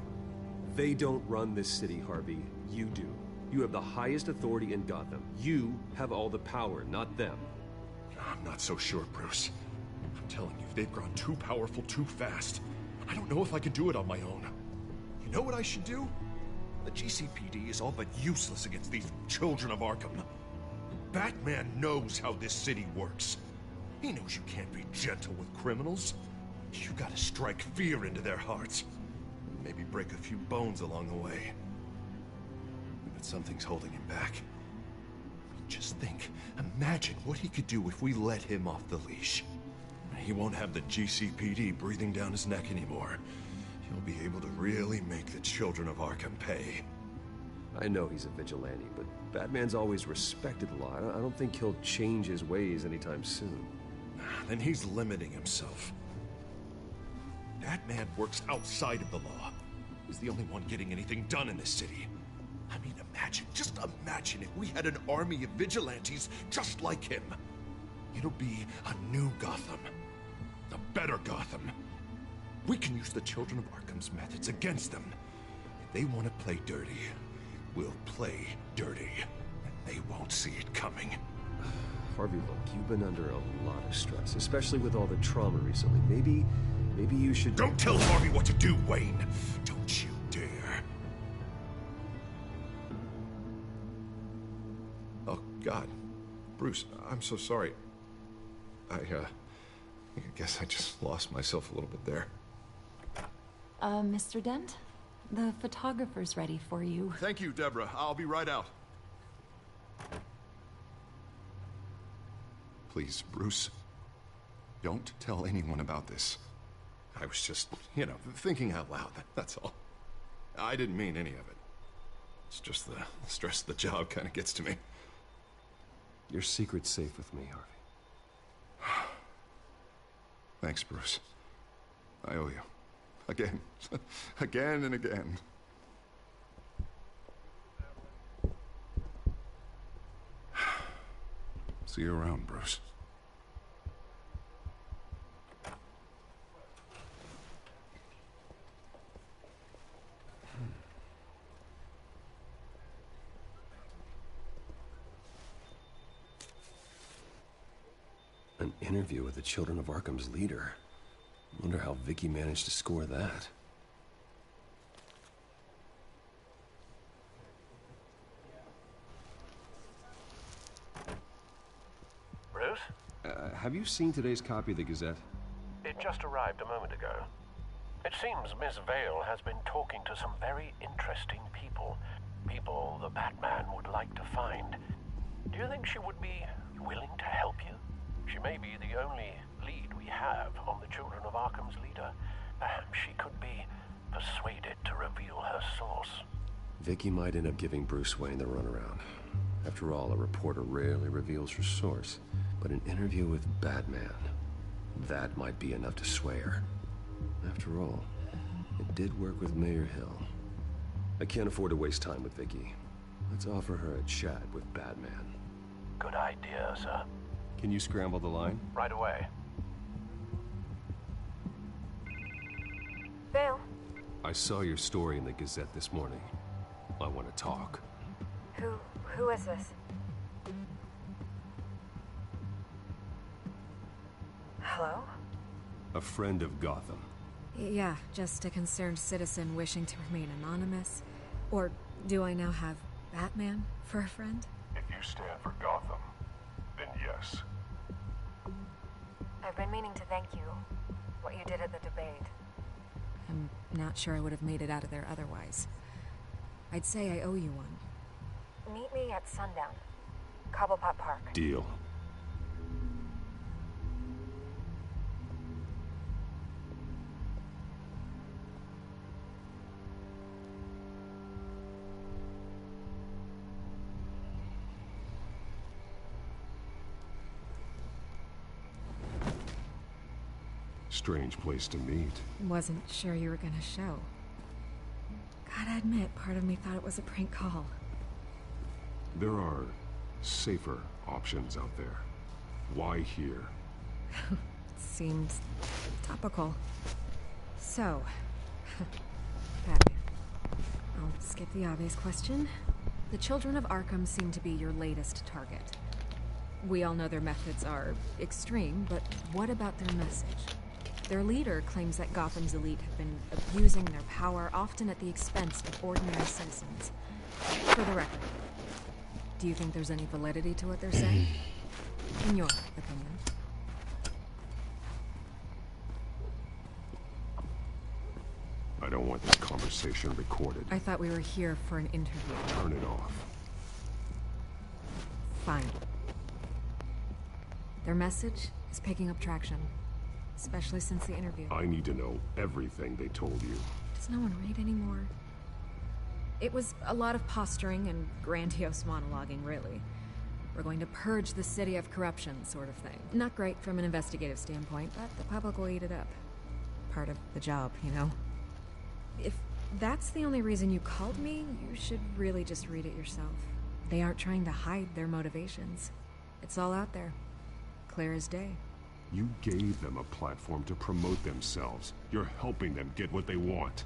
Speaker 14: They don't run this city, Harvey. You do. You have the highest authority in Gotham. You have all the power, not them.
Speaker 10: I'm not so sure, Bruce. I'm telling you, they've grown too powerful too fast. I don't know if I can do it on my own. You know what I should do? The GCPD is all but useless against these children of Arkham. Batman knows how this city works. He knows you can't be gentle with criminals. You gotta strike fear into their hearts. Maybe break a few bones along the way. But something's holding him back. Just think, imagine what he could do if we let him off the leash. He won't have the GCPD breathing down his neck anymore. He'll be able to really make the children of Arkham pay.
Speaker 14: I know he's a vigilante, but Batman's always respected the law. I don't think he'll change his ways anytime soon.
Speaker 10: Then he's limiting himself. Batman works outside of the law. He's the only one getting anything done in this city. I mean, imagine, just imagine if we had an army of vigilantes just like him. It'll be a new Gotham. A better Gotham. We can use the children of Arkham's methods against them. If they want to play dirty, we'll play dirty. And they won't see it coming.
Speaker 14: Harvey, look, you've been under a lot of stress, especially with all the trauma recently. Maybe you should...
Speaker 10: Don't tell Harvey what to do, Wayne! Don't you dare! Oh, God. Bruce, I'm so sorry. I guess I just lost myself a little bit there.
Speaker 20: Mr. Dent? The photographer's ready for you.
Speaker 10: Thank you, Deborah. I'll be right out. Please, Bruce. Don't tell anyone about this. I was just, you know, thinking out loud, that's all. I didn't mean any of it. It's just the stress of the job kind of gets to me.
Speaker 14: Your secret's safe with me, Harvey.
Speaker 10: Thanks, Bruce. I owe you. Again. Again and again. See you around, Bruce.
Speaker 14: An interview with the Children of Arkham's leader. Wonder how Vicky managed to score that.
Speaker 22: Bruce?
Speaker 14: Have you seen today's copy of the Gazette?
Speaker 22: It just arrived a moment ago. It seems Miss Vale has been talking to some very interesting people. People the Batman would like to find. Do you think she would be willing to help you? She may be the only lead we have on the Children of Arkham's leader. Perhaps she could be persuaded to reveal her source.
Speaker 14: Vicky might end up giving Bruce Wayne the runaround. After all, a reporter rarely reveals her source. But an interview with Batman, that might be enough to sway her. After all, it did work with Mayor Hill. I can't afford to waste time with Vicky. Let's offer her a chat with Batman.
Speaker 22: Good idea, sir.
Speaker 14: Can you scramble the line?
Speaker 22: Right away.
Speaker 12: Vale?
Speaker 14: I saw your story in the Gazette this morning. I want to talk.
Speaker 12: Who is this? Hello?
Speaker 14: A friend of Gotham.
Speaker 6: Yeah, just a concerned citizen wishing to remain anonymous. Or do I now have Batman for a friend?
Speaker 2: If you stand for Gotham, then yes.
Speaker 12: I've been meaning to thank you. What you did at the debate.
Speaker 6: I'm not sure I would have made it out of there otherwise. I'd say I owe you one.
Speaker 12: Meet me at sundown. Cobblepot Park.
Speaker 14: Deal.
Speaker 2: Strange place to meet.
Speaker 6: Wasn't sure you were gonna show. Gotta admit, part of me thought it was a prank call.
Speaker 2: There are safer options out there. Why here?
Speaker 6: Seems topical. So, Batman. I'll skip the obvious question. The Children of Arkham seem to be your latest target. We all know their methods are extreme, but what about their message? Their leader claims that Gotham's elite have been abusing their power, often at the expense of ordinary citizens. For the record, do you think there's any validity to what they're saying? In your opinion?
Speaker 2: I don't want this conversation recorded.
Speaker 6: I thought we were here for an interview.
Speaker 2: Turn it off.
Speaker 6: Fine. Their message is picking up traction. Especially since the interview.
Speaker 2: I need to know everything they told you.
Speaker 6: Does no one read anymore? It was a lot of posturing and grandiose monologuing, really. We're going to purge the city of corruption, sort of thing. Not great from an investigative standpoint, but the public will eat it up. Part of the job, you know? If that's the only reason you called me, you should really just read it yourself. They aren't trying to hide their motivations. It's all out there. Clear as day.
Speaker 2: You gave them a platform to promote themselves. You're helping them get what they want.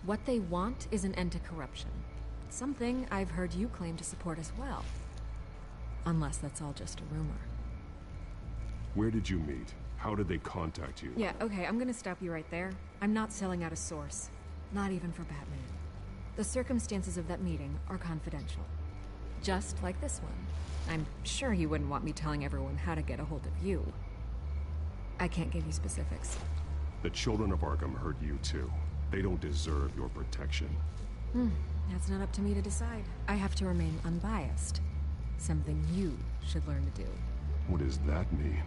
Speaker 6: What they want is an end to corruption. Something I've heard you claim to support as well. Unless that's all just a rumor.
Speaker 2: Where did you meet? How did they contact you?
Speaker 6: Yeah, okay, I'm gonna stop you right there. I'm not selling out a source. Not even for Batman. The circumstances of that meeting are confidential. Just like this one. I'm sure you wouldn't want me telling everyone how to get a hold of you. I can't give you specifics.
Speaker 2: The Children of Arkham hurt you too. They don't deserve your protection.
Speaker 6: That's not up to me to decide. I have to remain unbiased. Something you should learn to do.
Speaker 2: What does that mean?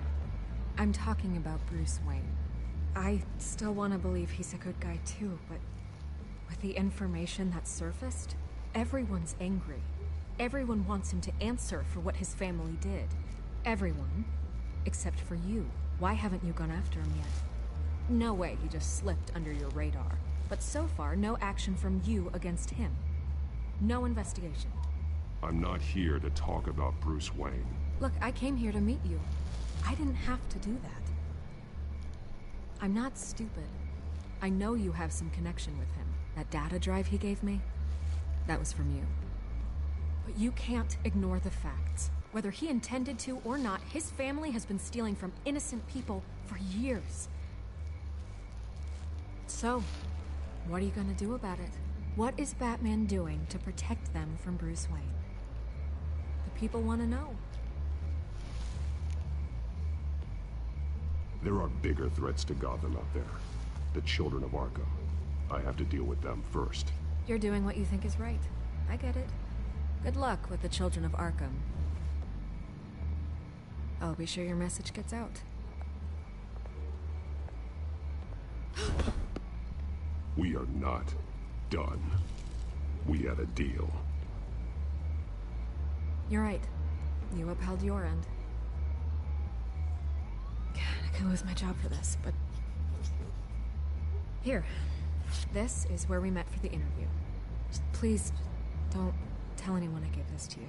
Speaker 6: I'm talking about Bruce Wayne. I still want to believe he's a good guy too, but with the information that surfaced, everyone's angry. Everyone wants him to answer for what his family did. Everyone, except for you. Why haven't you gone after him yet? No way he just slipped under your radar. But so far, no action from you against him. No investigation.
Speaker 2: I'm not here to talk about Bruce Wayne.
Speaker 6: Look, I came here to meet you. I didn't have to do that. I'm not stupid. I know you have some connection with him. That data drive he gave me, that was from you. But you can't ignore the facts. Whether he intended to or not, his family has been stealing from innocent people for years. So, what are you gonna do about it? What is Batman doing to protect them from Bruce Wayne? The people want to know.
Speaker 2: There are bigger threats to Gotham out there. The children of Arkham. I have to deal with them first.
Speaker 6: You're doing what you think is right. I get it. Good luck with the children of Arkham. I'll be sure your message gets out.
Speaker 2: We are not done. We had a deal.
Speaker 6: You're right. You upheld your end. God, I could lose my job for this, but... Here. This is where we met for the interview. Just please, don't tell anyone I gave this to you.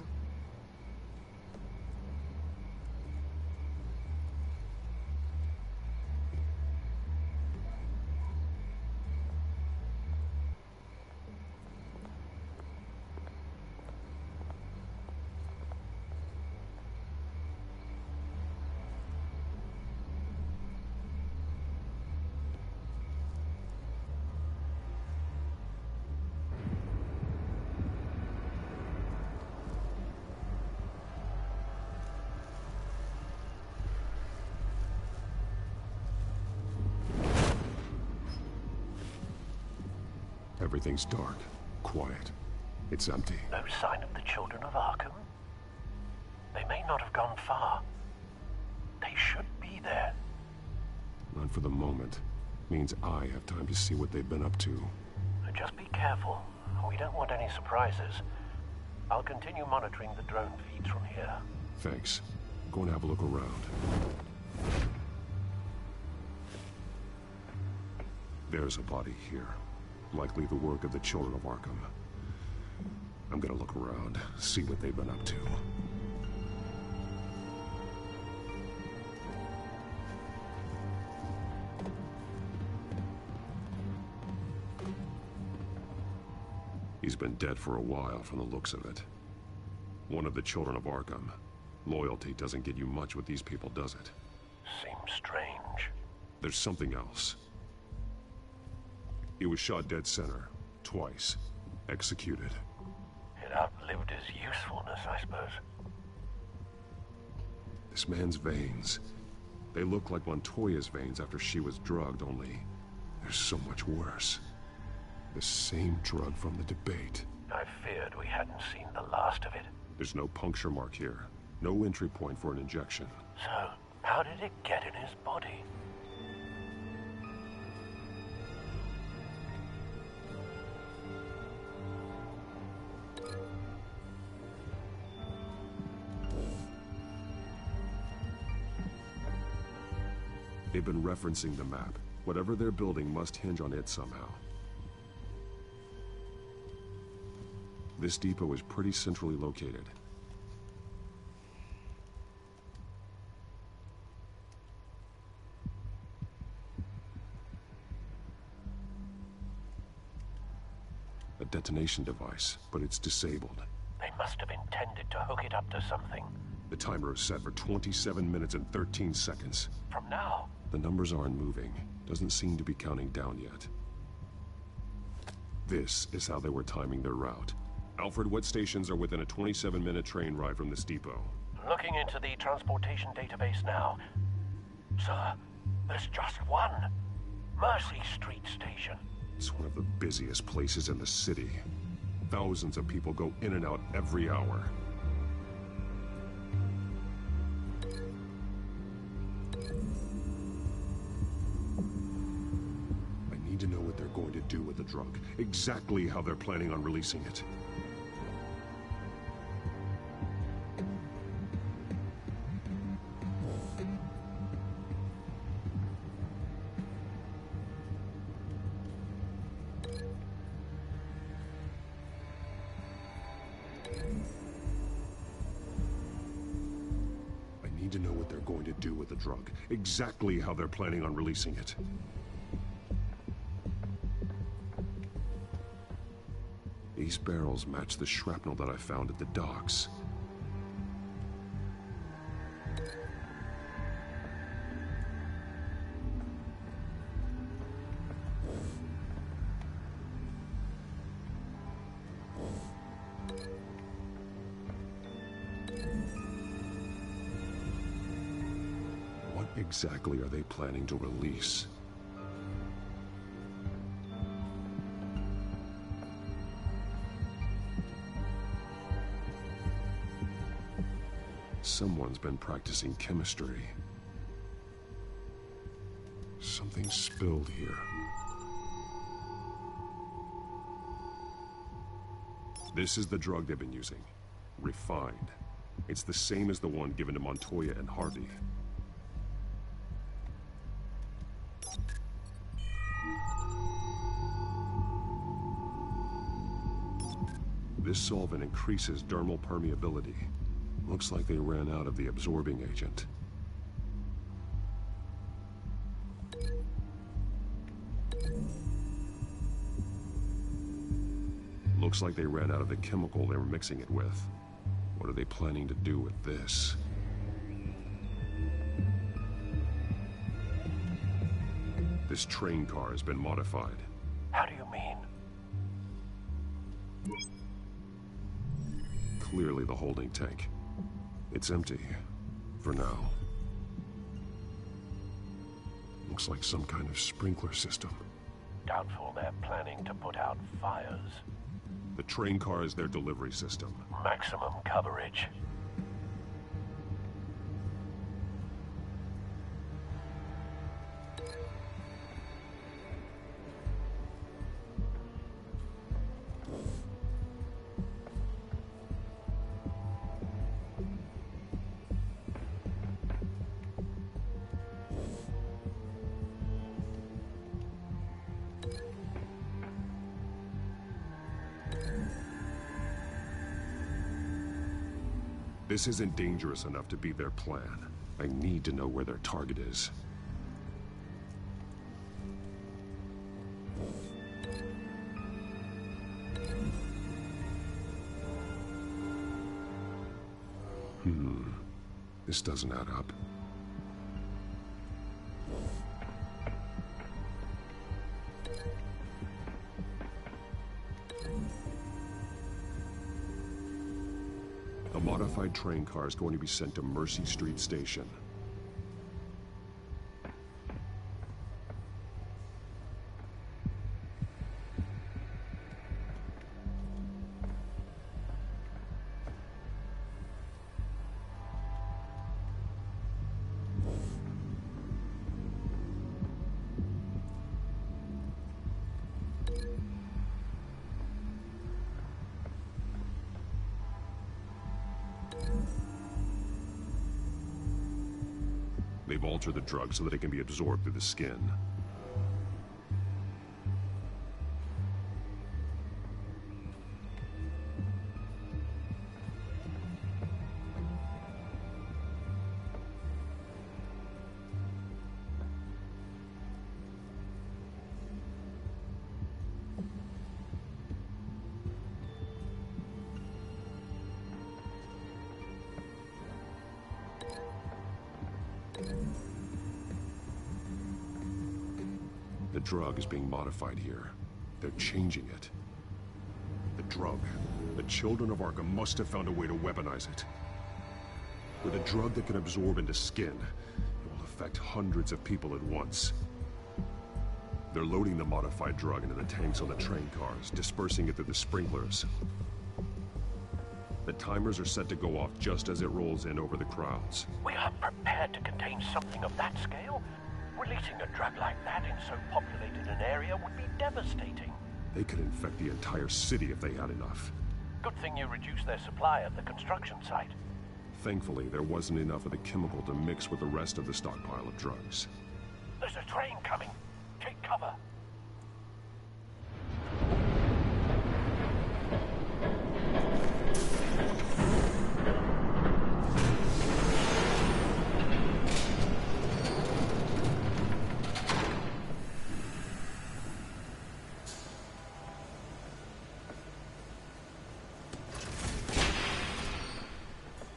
Speaker 2: Everything's dark, quiet. It's empty.
Speaker 22: No sign of the children of Arkham? They may not have gone far. They should be there.
Speaker 2: Not for the moment. Means I have time to see what they've been up to.
Speaker 22: Just be careful. We don't want any surprises. I'll continue monitoring the drone feeds from here.
Speaker 2: Thanks. Go and have a look around. There's a body here. Likely the work of the children of Arkham. I'm gonna look around, see what they've been up to. He's been dead for a while from the looks of it. One of the children of Arkham. Loyalty doesn't get you much with these people, does it?
Speaker 22: Seems strange.
Speaker 2: There's something else. He was shot dead center, twice, executed.
Speaker 22: It outlived his usefulness, I suppose.
Speaker 2: This man's veins. They look like Montoya's veins after she was drugged, only they're so much worse. The same drug from the debate.
Speaker 22: I feared we hadn't seen the last of it.
Speaker 2: There's no puncture mark here. No entry point for an injection.
Speaker 22: So, how did it get in his body?
Speaker 2: They've been referencing the map. Whatever they're building must hinge on it somehow. This depot is pretty centrally located. A detonation device, but it's disabled.
Speaker 22: They must have intended to hook it up to something.
Speaker 2: The timer is set for 27 minutes and 13 seconds.
Speaker 22: From now?
Speaker 2: The numbers aren't moving. Doesn't seem to be counting down yet. This is how they were timing their route. Alfred, what stations are within a 27-minute train ride from this depot?
Speaker 22: Looking into the transportation database now. Sir, there's just one. Mercy Street Station.
Speaker 2: It's one of the busiest places in the city. Thousands of people go in and out every hour. need to know what they're going to do with the drug. Exactly how they're planning on releasing it. I need to know what they're going to do with the drug. Exactly how they're planning on releasing it. These barrels match the shrapnel that I found at the docks. What exactly are they planning to release? Someone's been practicing chemistry. Something spilled here. This is the drug they've been using. Refined. It's the same as the one given to Montoya and Harvey. This solvent increases dermal permeability. Looks like they ran out of the absorbing agent. Looks like they ran out of the chemical they were mixing it with. What are they planning to do with this? This train car has been modified.
Speaker 22: How do you mean?
Speaker 2: Clearly the holding tank. It's empty. For now. Looks like some kind of sprinkler system.
Speaker 22: Doubtful they're planning to put out fires.
Speaker 2: The train car is their delivery system.
Speaker 22: Maximum coverage.
Speaker 2: This isn't dangerous enough to be their plan. I need to know where their target is. This doesn't add up. A modified train car is going to be sent to Mercy Street Station. They've altered the drug so that it can be absorbed through the skin. The drug is being modified here. They're changing it. The drug. The children of Arkham must have found a way to weaponize it. With a drug that can absorb into skin, it will affect hundreds of people at once. They're loading the modified drug into the tanks on the train cars, dispersing it through the sprinklers. The timers are set to go off just as it rolls in over the crowds.
Speaker 22: We aren't prepared to contain something of that scale? Releasing a drug like that in so populated an area would be devastating.
Speaker 2: They could infect the entire city if they had enough.
Speaker 22: Good thing you reduced their supply at the construction site.
Speaker 2: Thankfully, there wasn't enough of the chemical to mix with the rest of the stockpile of drugs.
Speaker 22: There's a train coming. Take cover.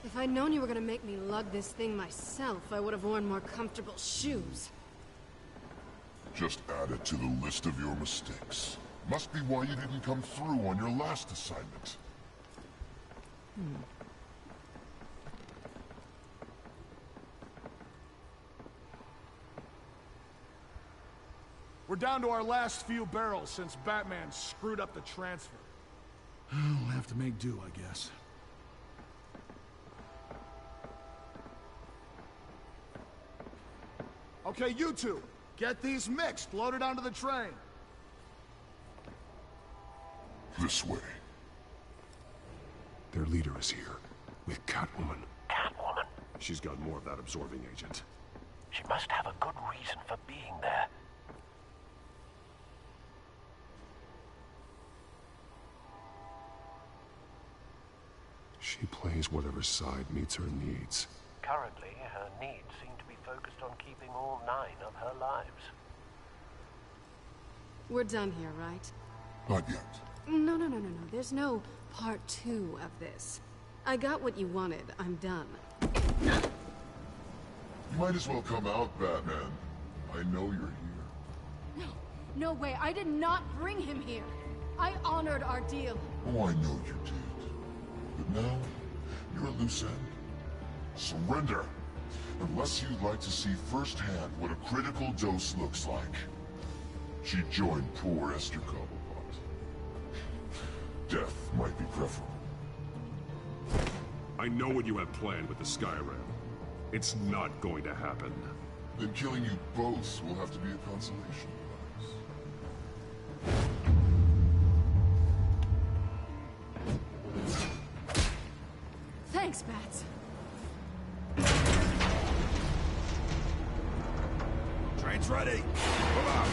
Speaker 11: If I'd known you were gonna make me lug this thing myself, I would have worn more comfortable shoes.
Speaker 16: Just add it to the list of your mistakes. Must be why you didn't come through on your last assignment.
Speaker 5: We're down to our last few barrels since Batman screwed up the transfer. We'll have to make do, I guess. Okay, you two, get these mixed, loaded onto the train.
Speaker 16: This way.
Speaker 2: Their leader is here, with Catwoman.
Speaker 22: Catwoman?
Speaker 2: She's got more of that absorbing agent.
Speaker 22: She must have a good reason for being there.
Speaker 2: She plays whatever side meets her needs.
Speaker 22: Currently, her needs seem to be focused on keeping all 9 of her lives.
Speaker 11: We're done here, right?
Speaker 16: Not yet.
Speaker 11: No. There's no part 2 of this. I got what you wanted. I'm done.
Speaker 16: You might as well come out, Batman. I know you're here.
Speaker 11: No way. I did not bring him here. I honored our deal.
Speaker 16: Oh, I know you did. But now, you're a loose end. Surrender! Unless you'd like to see firsthand what a critical dose looks like. She joined poor Esther Cobblepot. Death might be preferable.
Speaker 2: I know what you have planned with the Skyrim. It's not going to happen.
Speaker 16: Then killing you both will have to be a consolation prize.
Speaker 11: Thanks, Bats.
Speaker 5: Train's ready. Come on.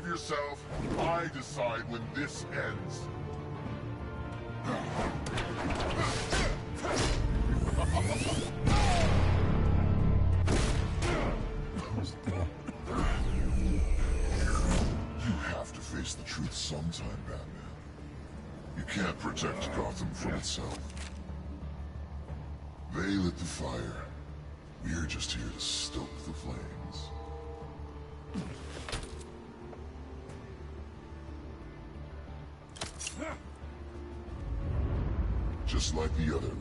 Speaker 16: Yourself. I decide when this ends. You have to face the truth sometime, Batman. You can't protect Gotham from itself. They lit the fire. We're just here to stoke the flames. Just like the other.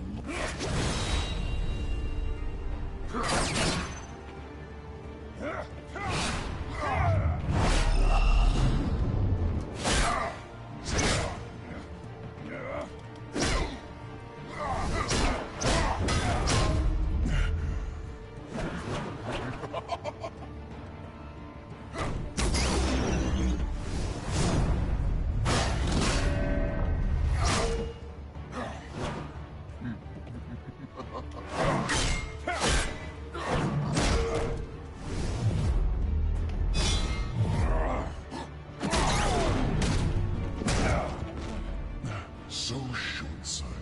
Speaker 16: so short-sighted.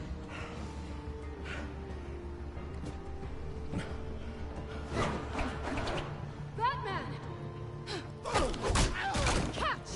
Speaker 11: Batman! Catch!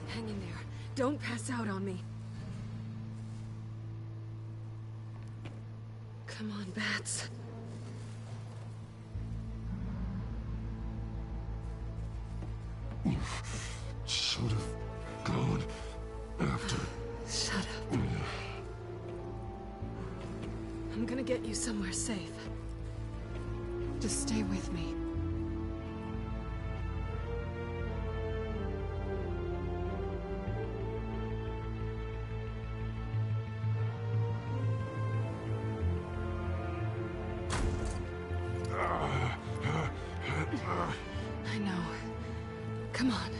Speaker 11: Hang in there. Don't pass out on me. Come on, Bats.
Speaker 16: You should have gone after.
Speaker 11: Shut up. I'm gonna get you somewhere safe. Just stay with me. I know. Come on.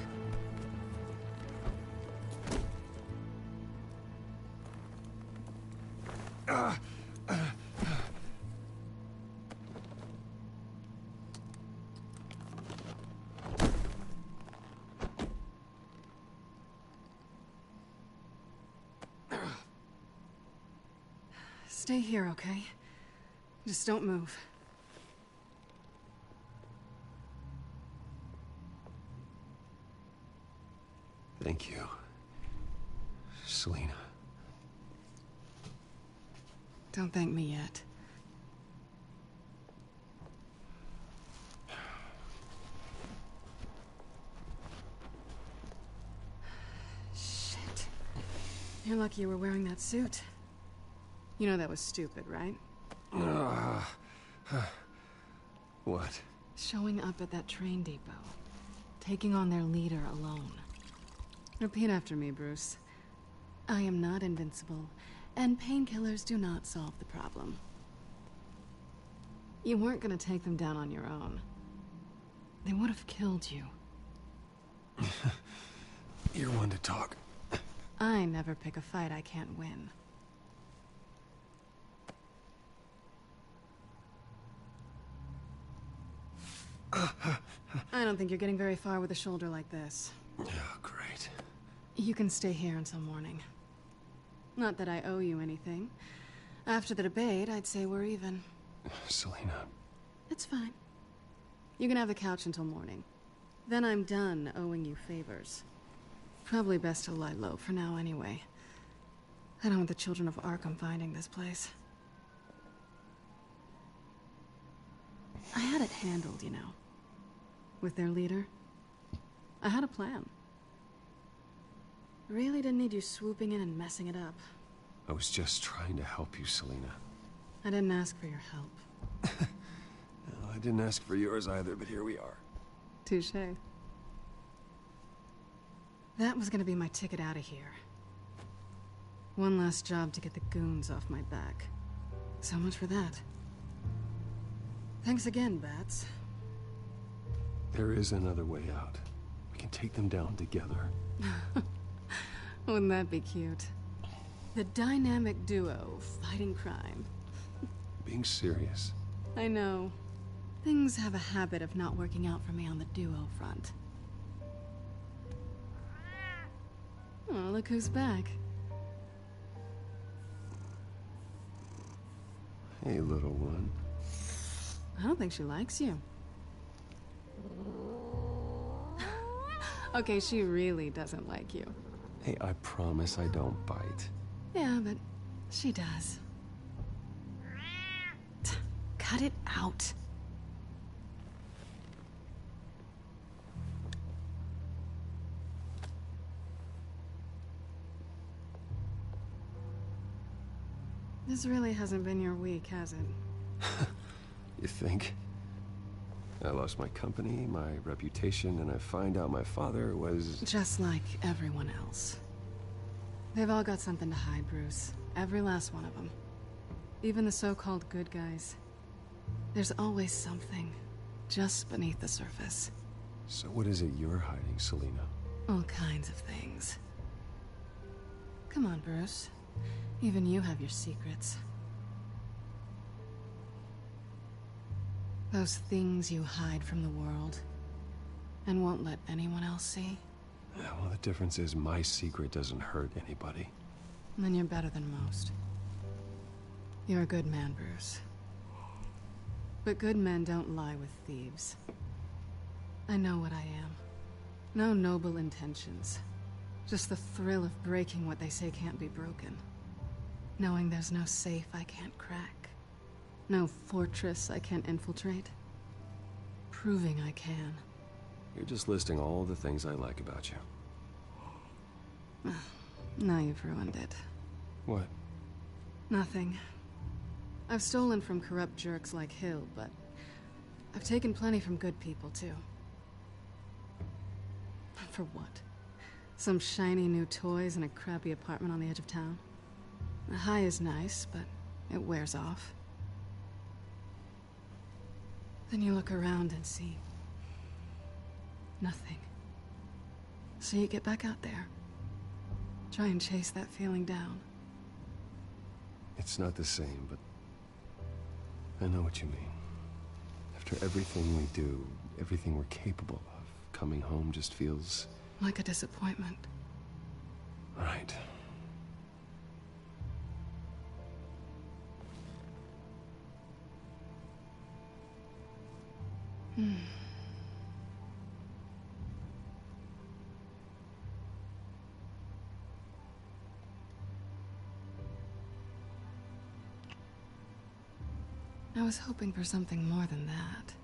Speaker 11: Stay here, okay? Just don't move.
Speaker 14: Thank you, Selina.
Speaker 11: Don't thank me yet. Shit. You're lucky you were wearing that suit. You know that was stupid, right?
Speaker 14: What?
Speaker 11: Showing up at that train depot. Taking on their leader alone. Repeat after me, Bruce. I am not invincible, and painkillers do not solve the problem. You weren't gonna take them down on your own. They would have killed you.
Speaker 14: You're one to talk.
Speaker 11: I never pick a fight I can't win. I don't think you're getting very far with a shoulder like this.
Speaker 14: Oh, great.
Speaker 11: You can stay here until morning. Not that I owe you anything. After the debate, I'd say we're even.
Speaker 14: Selina.
Speaker 11: It's fine. You can have the couch until morning. Then I'm done owing you favors. Probably best to lie low for now anyway. I don't want the children of Arkham finding this place. I had it handled, you know. With their leader. I had a plan. Really didn't need you swooping in and messing it up.
Speaker 14: I was just trying to help you, Selina.
Speaker 11: I didn't ask for your help.
Speaker 14: No, I didn't ask for yours either, but here we are.
Speaker 11: Touché. That was gonna be my ticket out of here. One last job to get the goons off my back. So much for that. Thanks again, Bats.
Speaker 14: There is another way out. We can take them down together.
Speaker 11: Wouldn't that be cute? The dynamic duo fighting crime.
Speaker 14: Being serious.
Speaker 11: I know. Things have a habit of not working out for me on the duo front. Oh, look who's back.
Speaker 14: Hey, little one.
Speaker 11: I don't think she likes you. Okay, she really doesn't like you.
Speaker 14: Hey, I promise I don't bite.
Speaker 11: Yeah, but she does. Cut it out. This really hasn't been your week, has it?
Speaker 14: You think? I lost my company, my reputation, and I find out my father was...
Speaker 11: Just like everyone else. They've all got something to hide, Bruce. Every last one of them. Even the so-called good guys. There's always something just beneath the surface.
Speaker 14: So what is it you're hiding, Selina?
Speaker 11: All kinds of things. Come on, Bruce. Even you have your secrets. Those things you hide from the world and won't let anyone else see.
Speaker 14: Yeah, well, the difference is my secret doesn't hurt anybody.
Speaker 11: Then you're better than most. You're a good man, Bruce. But good men don't lie with thieves. I know what I am. No noble intentions. Just the thrill of breaking what they say can't be broken. Knowing there's no safe I can't crack. No fortress I can't infiltrate. Proving I can.
Speaker 14: You're just listing all the things I like about you.
Speaker 11: Now you've ruined it.
Speaker 14: What?
Speaker 11: Nothing. I've stolen from corrupt jerks like Hill, but I've taken plenty from good people, too. For what? Some shiny new toys and a crappy apartment on the edge of town? The high is nice, but it wears off. Then you look around and see nothing. So you get back out there. Try and chase that feeling down.
Speaker 14: It's not the same, but I know what you mean. After everything we do, everything we're capable of, coming home just feels...
Speaker 11: like a disappointment.
Speaker 14: Right.
Speaker 11: I was hoping for something more than that.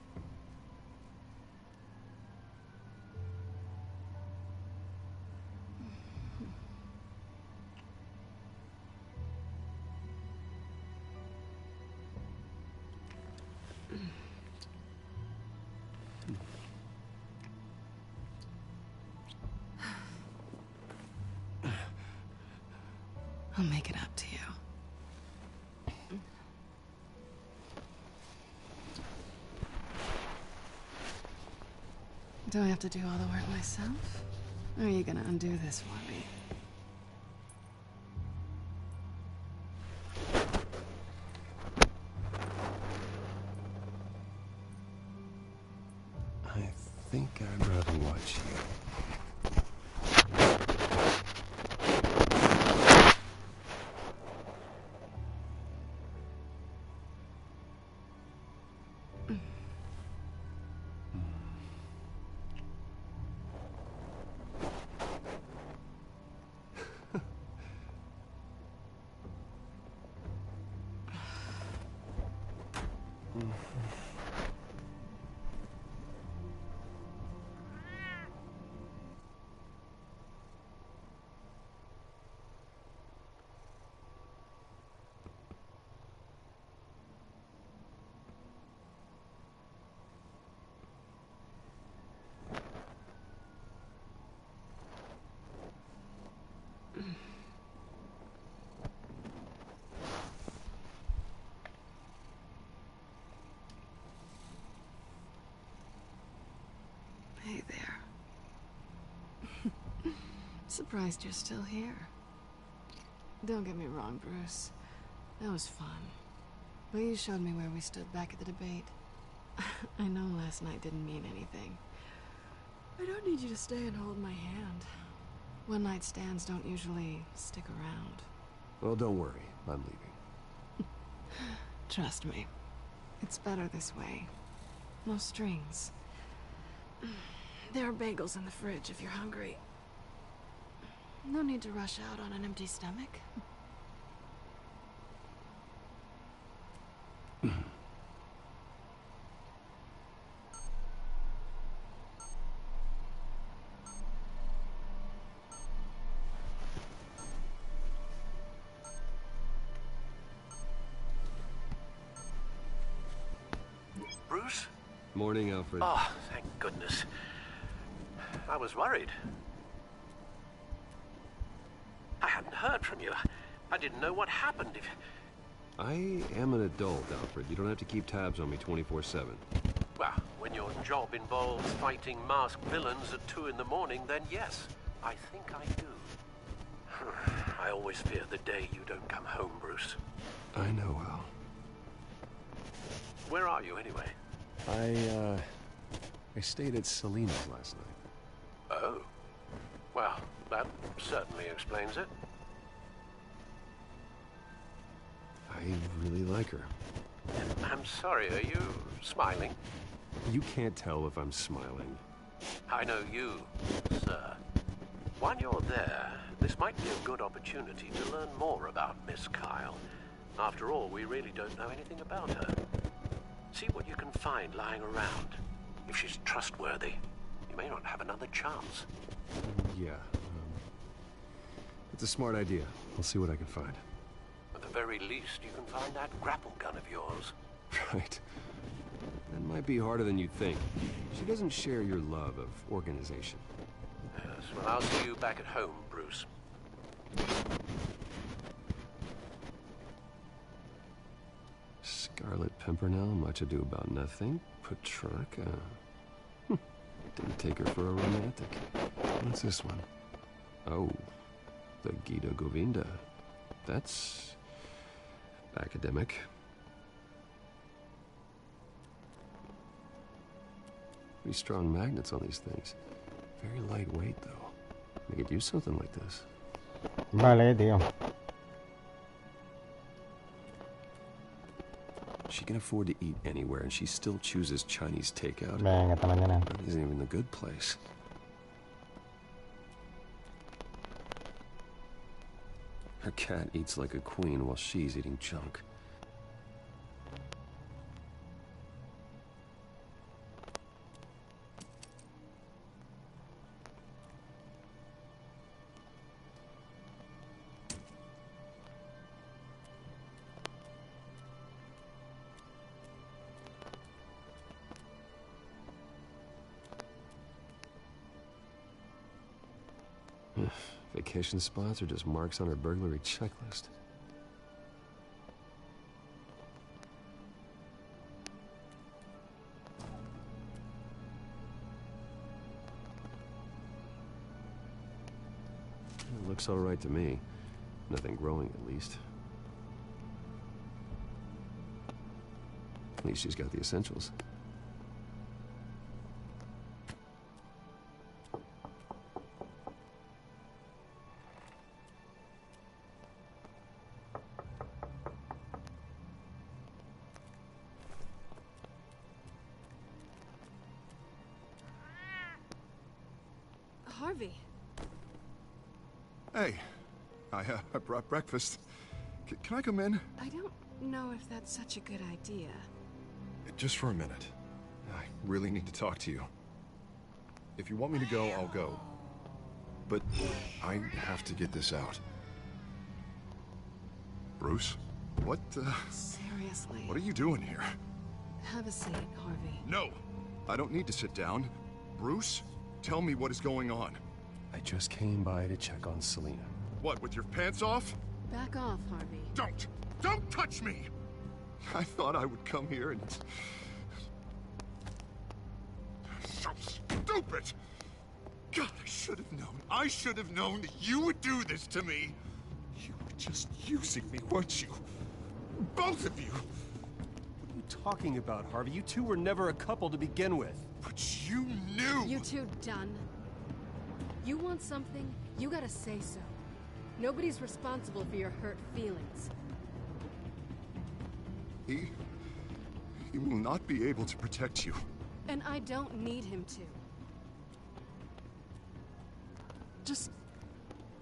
Speaker 11: I'll make it up to you. Do I have to do all the work myself? Or are you gonna undo this for me?
Speaker 14: I think I'd rather watch you. Hey there. Surprised you're still here. Don't get me wrong, Bruce. That was fun. But you showed me where we stood back at the debate. I know last night didn't mean anything. I don't need you to stay and hold my hand. One-night stands don't usually stick around. Well, don't worry. I'm leaving.
Speaker 11: Trust me. It's better this way. No strings. There are bagels in the fridge if you're hungry. No need to rush out on an empty stomach.
Speaker 15: Bruce?
Speaker 14: Morning, Alfred.
Speaker 22: Oh, thank goodness. I was worried. I hadn't heard from you. I didn't know what happened.
Speaker 14: I am an adult, Alfred. You don't have to keep tabs on me 24/7.
Speaker 22: Well, when your job involves fighting masked villains at 2 in the morning, then yes, I think I do. I always fear the day you don't come home, Bruce.
Speaker 14: I know, Al.
Speaker 22: Where are you, anyway?
Speaker 14: I stayed at Selena's last night.
Speaker 22: Oh. Well, that certainly explains it.
Speaker 14: I really like her.
Speaker 22: I'm sorry, are you smiling?
Speaker 14: You can't tell if I'm smiling.
Speaker 22: I know you, sir. While you're there, this might be a good opportunity to learn more about Miss Kyle. After all, we really don't know anything about her. See what you can find lying around. If she's trustworthy, you may not have another chance.
Speaker 14: Yeah, it's a smart idea. I'll see what I can find.
Speaker 22: At the very least, you can find that grapple gun of yours.
Speaker 14: Right. That might be harder than you'd think. She doesn't share your love of organization.
Speaker 22: Yes, well, I'll see you back at home, Bruce.
Speaker 14: Scarlet Pimpernel, much ado about nothing. Petrarca. Didn't take her for a romantic. What's this one? Oh, the Gita Govinda. That's academic. Pretty strong magnets on these things. Very lightweight, though. I could use something like this.
Speaker 1: Vale, tío.
Speaker 14: She can afford to eat anywhere, and she still chooses Chinese takeout.
Speaker 1: Venga, hasta mañana.
Speaker 14: That isn't even the good place. Her cat eats like a queen while she's eating junk. Vacation spots are just marks on her burglary checklist. It looks all right to me. Nothing growing, at least. At least she's got the essentials.
Speaker 11: Harvey.
Speaker 10: Hey, I brought breakfast. Can I come in?
Speaker 11: I don't know if that's such a good idea.
Speaker 10: Just for a minute. I really need to talk to you. If you want me to go, I'll go. But I have to get this out. Bruce? What,
Speaker 11: Seriously.
Speaker 10: What are you doing here?
Speaker 11: Have a seat, Harvey.
Speaker 10: No! I don't need to sit down. Bruce, tell me what is going on.
Speaker 14: I just came by to check on Selena.
Speaker 10: What, with your pants off?
Speaker 11: Back off, Harvey.
Speaker 10: Don't touch me! I thought I would come here and... So stupid! God, I should have known. I should have known that you would do this to me. You were just using me, weren't you? Both of you!
Speaker 14: What are you talking about, Harvey? You two were never a couple to begin with.
Speaker 10: But you knew!
Speaker 11: You two done? You want something, you gotta say so. Nobody's responsible for your hurt feelings.
Speaker 10: He will not be able to protect you.
Speaker 11: And I don't need him to. Just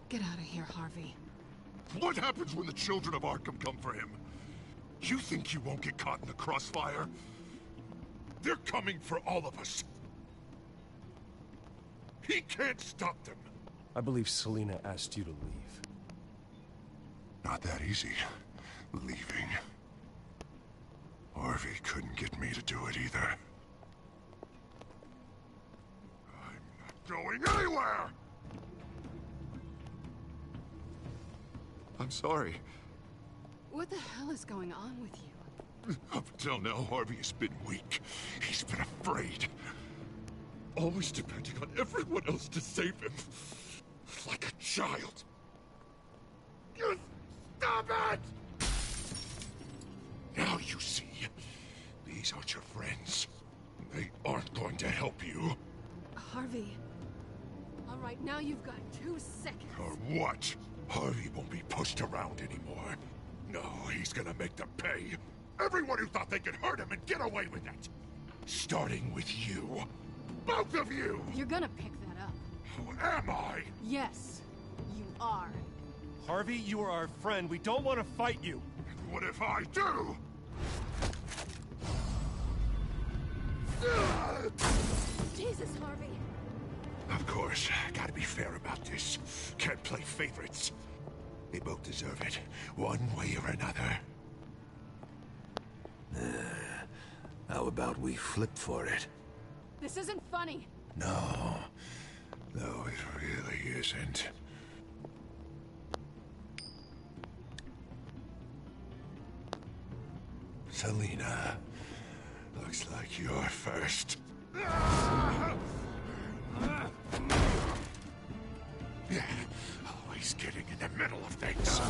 Speaker 11: get out of here, Harvey.
Speaker 3: What happens when the children of Arkham come for him? You think you won't get caught in the crossfire? They're coming for all of us. He can't stop them.
Speaker 13: I believe Selina asked you to leave.
Speaker 3: Not that easy, leaving. Harvey couldn't get me to do it either. I'm not going anywhere!
Speaker 10: I'm sorry.
Speaker 11: What the hell is going on with you?
Speaker 3: Up until now, Harvey has been weak. He's been afraid. Always depending on everyone else to save him. Like a child. You stop it! Now you see. These aren't your friends. They aren't going to help you.
Speaker 11: Harvey. All right, now you've got 2 seconds.
Speaker 3: Or what? Harvey won't be pushed around anymore. No, he's gonna make them pay. Everyone who thought they could hurt him and get away with it. Starting with you. Both of you!
Speaker 11: You're gonna pick that up.
Speaker 3: Who am I?
Speaker 11: Yes, you are.
Speaker 13: Harvey, you are our friend. We don't want to fight you.
Speaker 3: What if I do?
Speaker 11: Jesus, Harvey.
Speaker 3: Of course, gotta be fair about this. Can't play favorites. They both deserve it, one way or another. How about we flip for it?
Speaker 11: This isn't funny.
Speaker 3: No, it really isn't. Selina, looks like you're first. Always getting in the middle of things.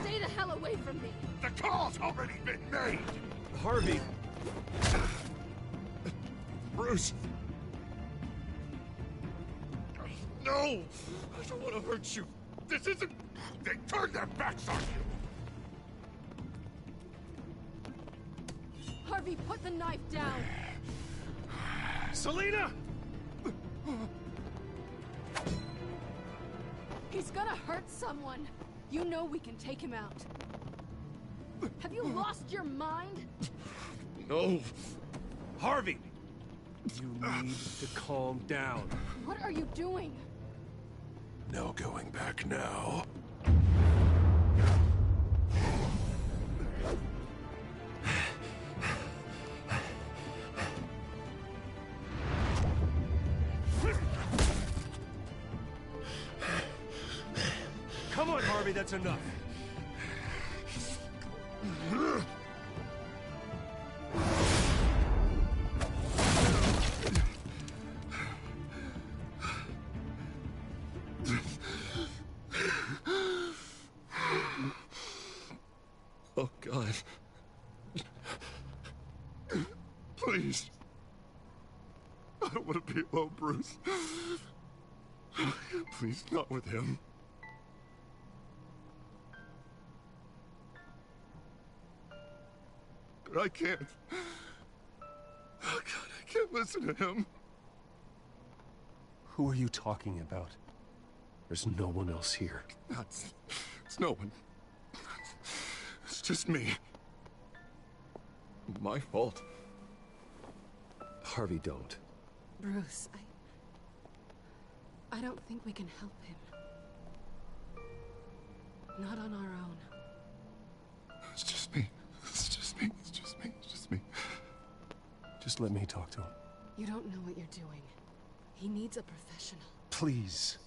Speaker 11: Stay the hell away from me.
Speaker 3: The call's already been made.
Speaker 13: Harvey.
Speaker 3: Bruce. No! I don't want to hurt you. This isn't... They turned their backs on you.
Speaker 11: Harvey, put the knife down.
Speaker 13: Selina!
Speaker 11: He's gonna hurt someone. You know we can take him out. Have you lost your mind?
Speaker 3: No.
Speaker 13: Harvey! You need to calm down.
Speaker 11: What are you doing?
Speaker 3: No going back now.
Speaker 13: Come on, Harvey, that's enough.
Speaker 3: Oh, God. Please. I don't want to be alone, Bruce. Please, not with him. But I can't. Oh, God, I can't listen to him.
Speaker 13: Who are you talking about? There's no one else here.
Speaker 3: It's no one. It's just me. My fault.
Speaker 13: Harvey, don't.
Speaker 11: Bruce, I don't think we can help him. Not on our own.
Speaker 3: It's just me. It's just me. It's just me. It's just me.
Speaker 13: Just let me talk to him.
Speaker 11: You don't know what you're doing. He needs a professional.
Speaker 13: Please.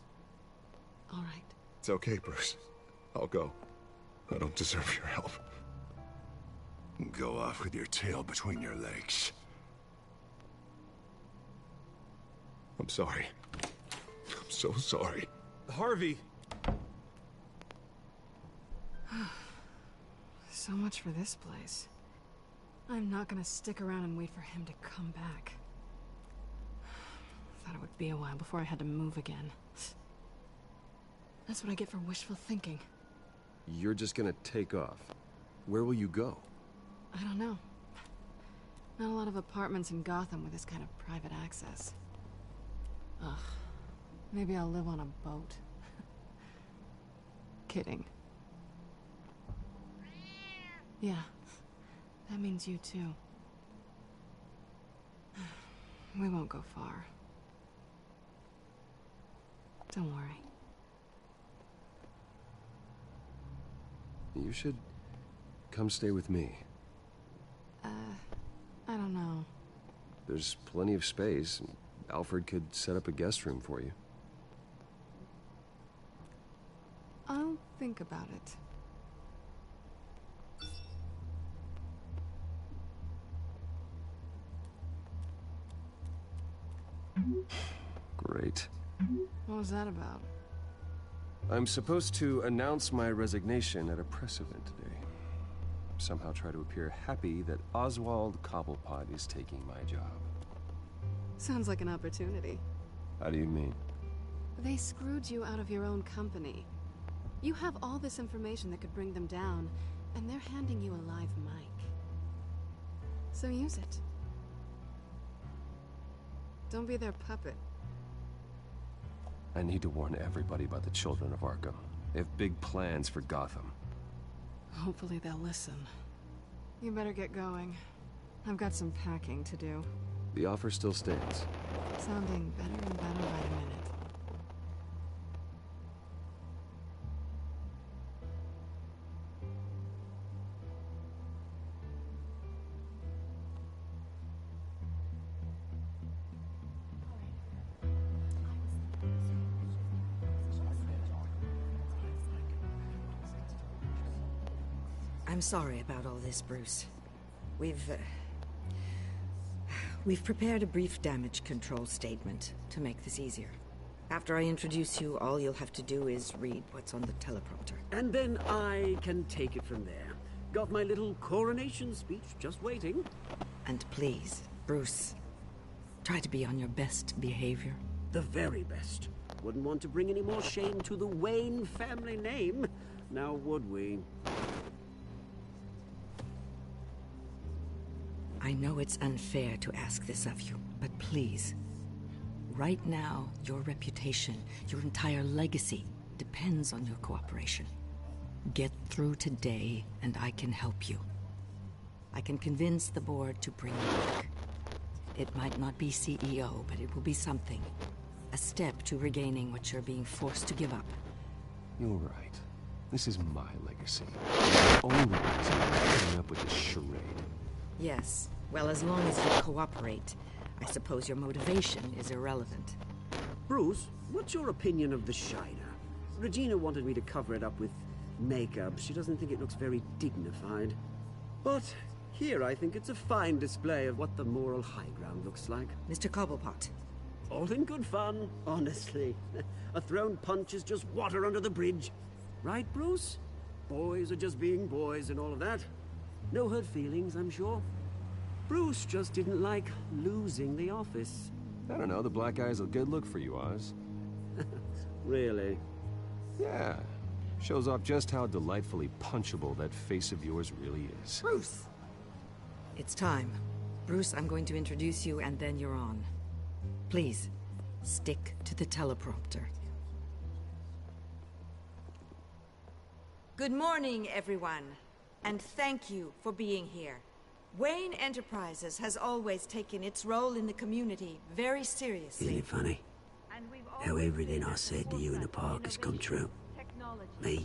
Speaker 11: All right.
Speaker 3: It's okay, Bruce. I'll go. I don't deserve your help. Go off with your tail between your legs. I'm sorry. I'm so sorry.
Speaker 13: Harvey!
Speaker 11: So much for this place. I'm not gonna stick around and wait for him to come back. Thought it would be a while before I had to move again. That's what I get for wishful thinking.
Speaker 14: You're just gonna take off. Where will you go?
Speaker 11: I don't know. Not a lot of apartments in Gotham with this kind of private access. Ugh. Maybe I'll live on a boat. Kidding. Yeah. That means you too. We won't go far. Don't worry.
Speaker 14: You should come stay with me.
Speaker 11: I don't know.
Speaker 14: There's plenty of space. Alfred could set up a guest room for you.
Speaker 11: I'll think about it.
Speaker 14: Great.
Speaker 11: What was that about?
Speaker 14: I'm supposed to announce my resignation at a press event today. Somehow try to appear happy that Oswald Cobblepot is taking my job.
Speaker 11: Sounds like an opportunity.
Speaker 14: How do you mean?
Speaker 11: They screwed you out of your own company. You have all this information that could bring them down, and they're handing you a live mic. So use it. Don't be their puppet.
Speaker 14: I need to warn everybody about the children of Arkham. They have big plans for Gotham.
Speaker 11: Hopefully they'll listen. You better get going. I've got some packing to do.
Speaker 14: The offer still stands.
Speaker 11: Sounding better and better by the minute.
Speaker 19: I'm sorry about all this, Bruce. We've prepared a brief damage control statement to make this easier. After I introduce you, all you'll have to do is read what's on the teleprompter.
Speaker 8: And then I can take it from there. Got my little coronation speech just waiting.
Speaker 19: And please, Bruce, try to be on your best behavior.
Speaker 8: The very best. Wouldn't want to bring any more shame to the Wayne family name, now would we?
Speaker 19: I know it's unfair to ask this of you, but please, right now, your reputation, your entire legacy, depends on your cooperation. Get through today, and I can help you. I can convince the board to bring you back. It might not be CEO, but it will be something. A step to regaining what you're being forced to give up.
Speaker 14: You're right. This is my legacy. The only reason I'm putting up with this charade.
Speaker 19: Yes. Well, as long as you cooperate, I suppose your motivation is irrelevant.
Speaker 8: Bruce, what's your opinion of the Shiner? Regina wanted me to cover it up with makeup. She doesn't think it looks very dignified. But here I think it's a fine display of what the moral high ground looks like.
Speaker 19: Mr. Cobblepot.
Speaker 8: All in good fun, honestly. A thrown punch is just water under the bridge. Right, Bruce? Boys are just being boys and all of that. No hurt feelings, I'm sure. Bruce just didn't like losing the office.
Speaker 14: I don't know, the black eye's a good look for you, Oz.
Speaker 8: Really?
Speaker 14: Yeah. Shows off just how delightfully punchable that face of yours really is.
Speaker 19: Bruce! It's time. Bruce, I'm going to introduce you and then you're on. Please, stick to the teleprompter. Good morning, everyone. And thank you for being here. Wayne Enterprises has always taken its role in the community very seriously.
Speaker 8: Isn't it funny? How everything I said to you in the park has come true. Me,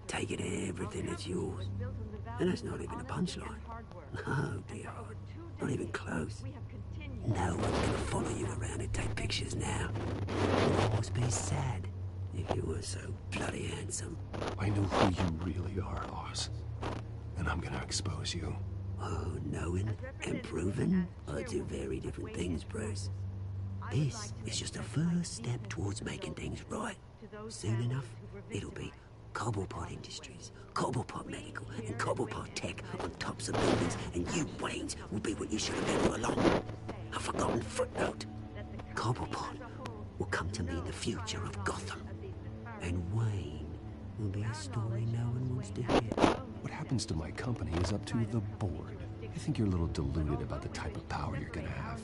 Speaker 8: taking everything that's yours. And that's not even a punchline. No, dear. Not even close. No one's gonna follow you around and take pictures now. You'd almost be sad if you were so bloody handsome.
Speaker 14: I know who you really are, Oz. And I'm gonna expose you.
Speaker 8: Oh, knowing and proving are two very different things, Bruce. This is just a first step towards making things right. Soon enough, it'll be Cobblepot Industries, Cobblepot Medical, and Cobblepot Tech on tops of buildings, and you, Waynes, will be what you should have been all along. A forgotten footnote. Cobblepot will come to mean the future of Gotham. And Wayne will be a story no one wants to hear.
Speaker 14: What happened happens to my company is up to the board. I think you're a little deluded about the type of power you're gonna have.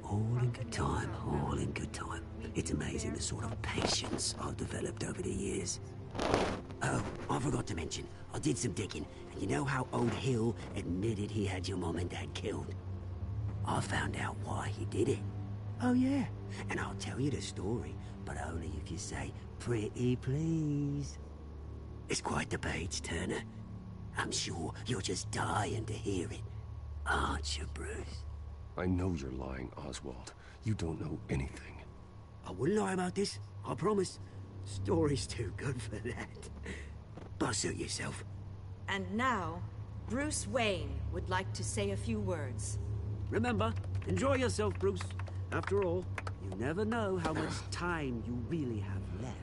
Speaker 8: All in good time, all in good time. It's amazing the sort of patience I've developed over the years. Oh, I forgot to mention, I did some digging, and you know how old Hill admitted he had your mom and dad killed? I found out why he did it. Oh yeah, and I'll tell you the story, but only if you say, pretty please. It's quite the page, Turner. I'm sure you're just dying to hear it, aren't you, Bruce?
Speaker 14: I know you're lying, Oswald. You don't know anything.
Speaker 8: I wouldn't lie about this, I promise. Story's too good for that. But suit yourself.
Speaker 19: And now, Bruce Wayne would like to say a few words.
Speaker 8: Remember, enjoy yourself, Bruce. After all, you never know how much time you really have left.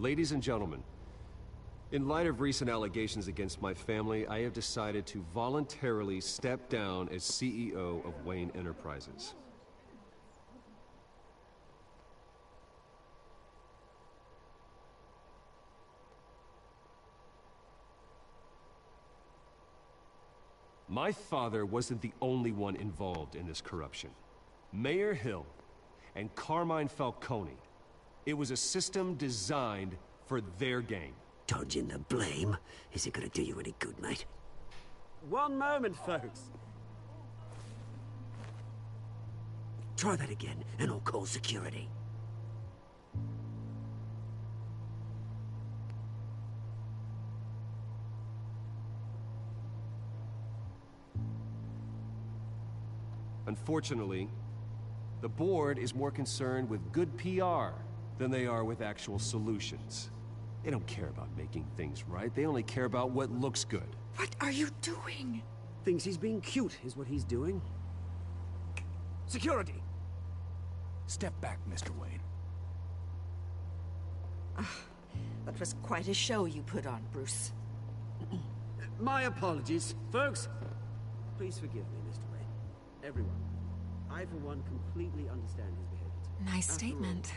Speaker 14: Ladies and gentlemen, in light of recent allegations against my family, I have decided to voluntarily step down as CEO of Wayne Enterprises. My father wasn't the only one involved in this corruption. Mayor Hill and Carmine Falcone. It was a system designed for their gain.
Speaker 8: Dodging the blame isn't gonna do you any good, mate. One moment, folks. Try that again, and I'll call security.
Speaker 14: Unfortunately, the board is more concerned with good PR than they are with actual solutions. They don't care about making things right. They only care about what looks good.
Speaker 11: What are you doing?
Speaker 8: Thinks he's being cute, is what he's doing. Security!
Speaker 5: Step back, Mr. Wayne.
Speaker 19: That was quite a show you put on, Bruce.
Speaker 8: My apologies, folks. Please forgive me, Mr. Wayne. Everyone. I, for one, completely understand his behavior.
Speaker 6: Nice statement.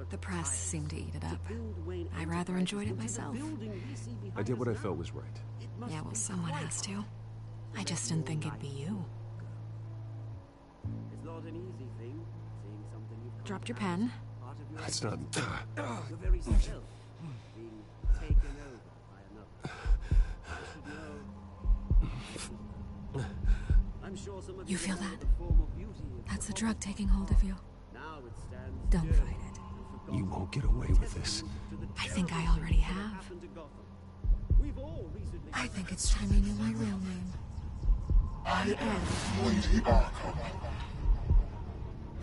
Speaker 6: The press seemed to eat it up. I rather enjoyed it myself.
Speaker 14: I did what I felt was right.
Speaker 6: Yeah, well, someone has to. I just didn't think it'd be you.
Speaker 8: It's not an easy thing, seeing something you've
Speaker 6: Dropped your pen.
Speaker 14: That's not...
Speaker 8: Your very self being taken over by another. I'm sure some of
Speaker 6: You feel that?
Speaker 8: the form of beauty of
Speaker 6: That's the drug taking hold of you.
Speaker 8: now it stands
Speaker 6: Don't
Speaker 8: still.
Speaker 6: fight it.
Speaker 14: You won't get away with this.
Speaker 6: I think I already have.
Speaker 8: We've all recently
Speaker 6: I think it's time you knew my real name. I am
Speaker 16: Lady Arkham.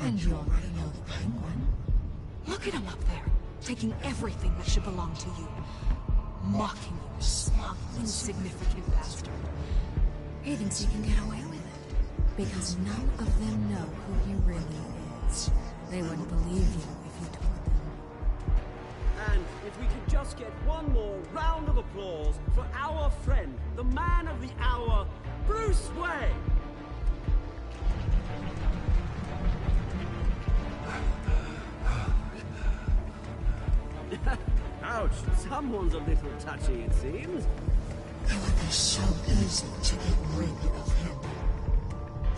Speaker 6: And you already know the Penguin. Look at him up there, taking everything that should belong to you. Mocking you, smug, insignificant bastard. He thinks he can get away with it. Because none of them know who he really is. They wouldn't believe you if you told them.
Speaker 8: And if we could just get one more round of applause for our friend, the man of the hour, Bruce Wayne. Ouch, someone's a little touchy, it seems.
Speaker 16: It would be so easy to get rid of him.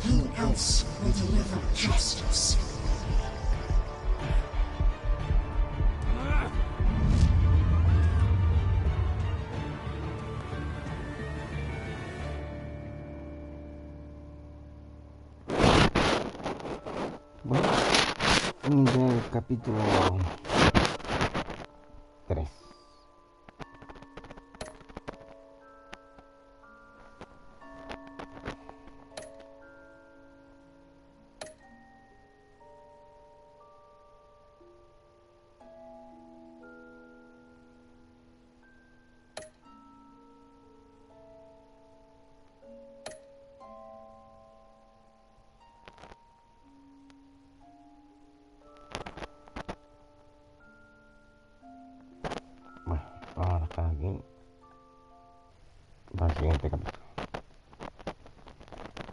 Speaker 16: Who else will deliver justice?
Speaker 1: Bueno, en el capítulo 3. el siguiente capítulo.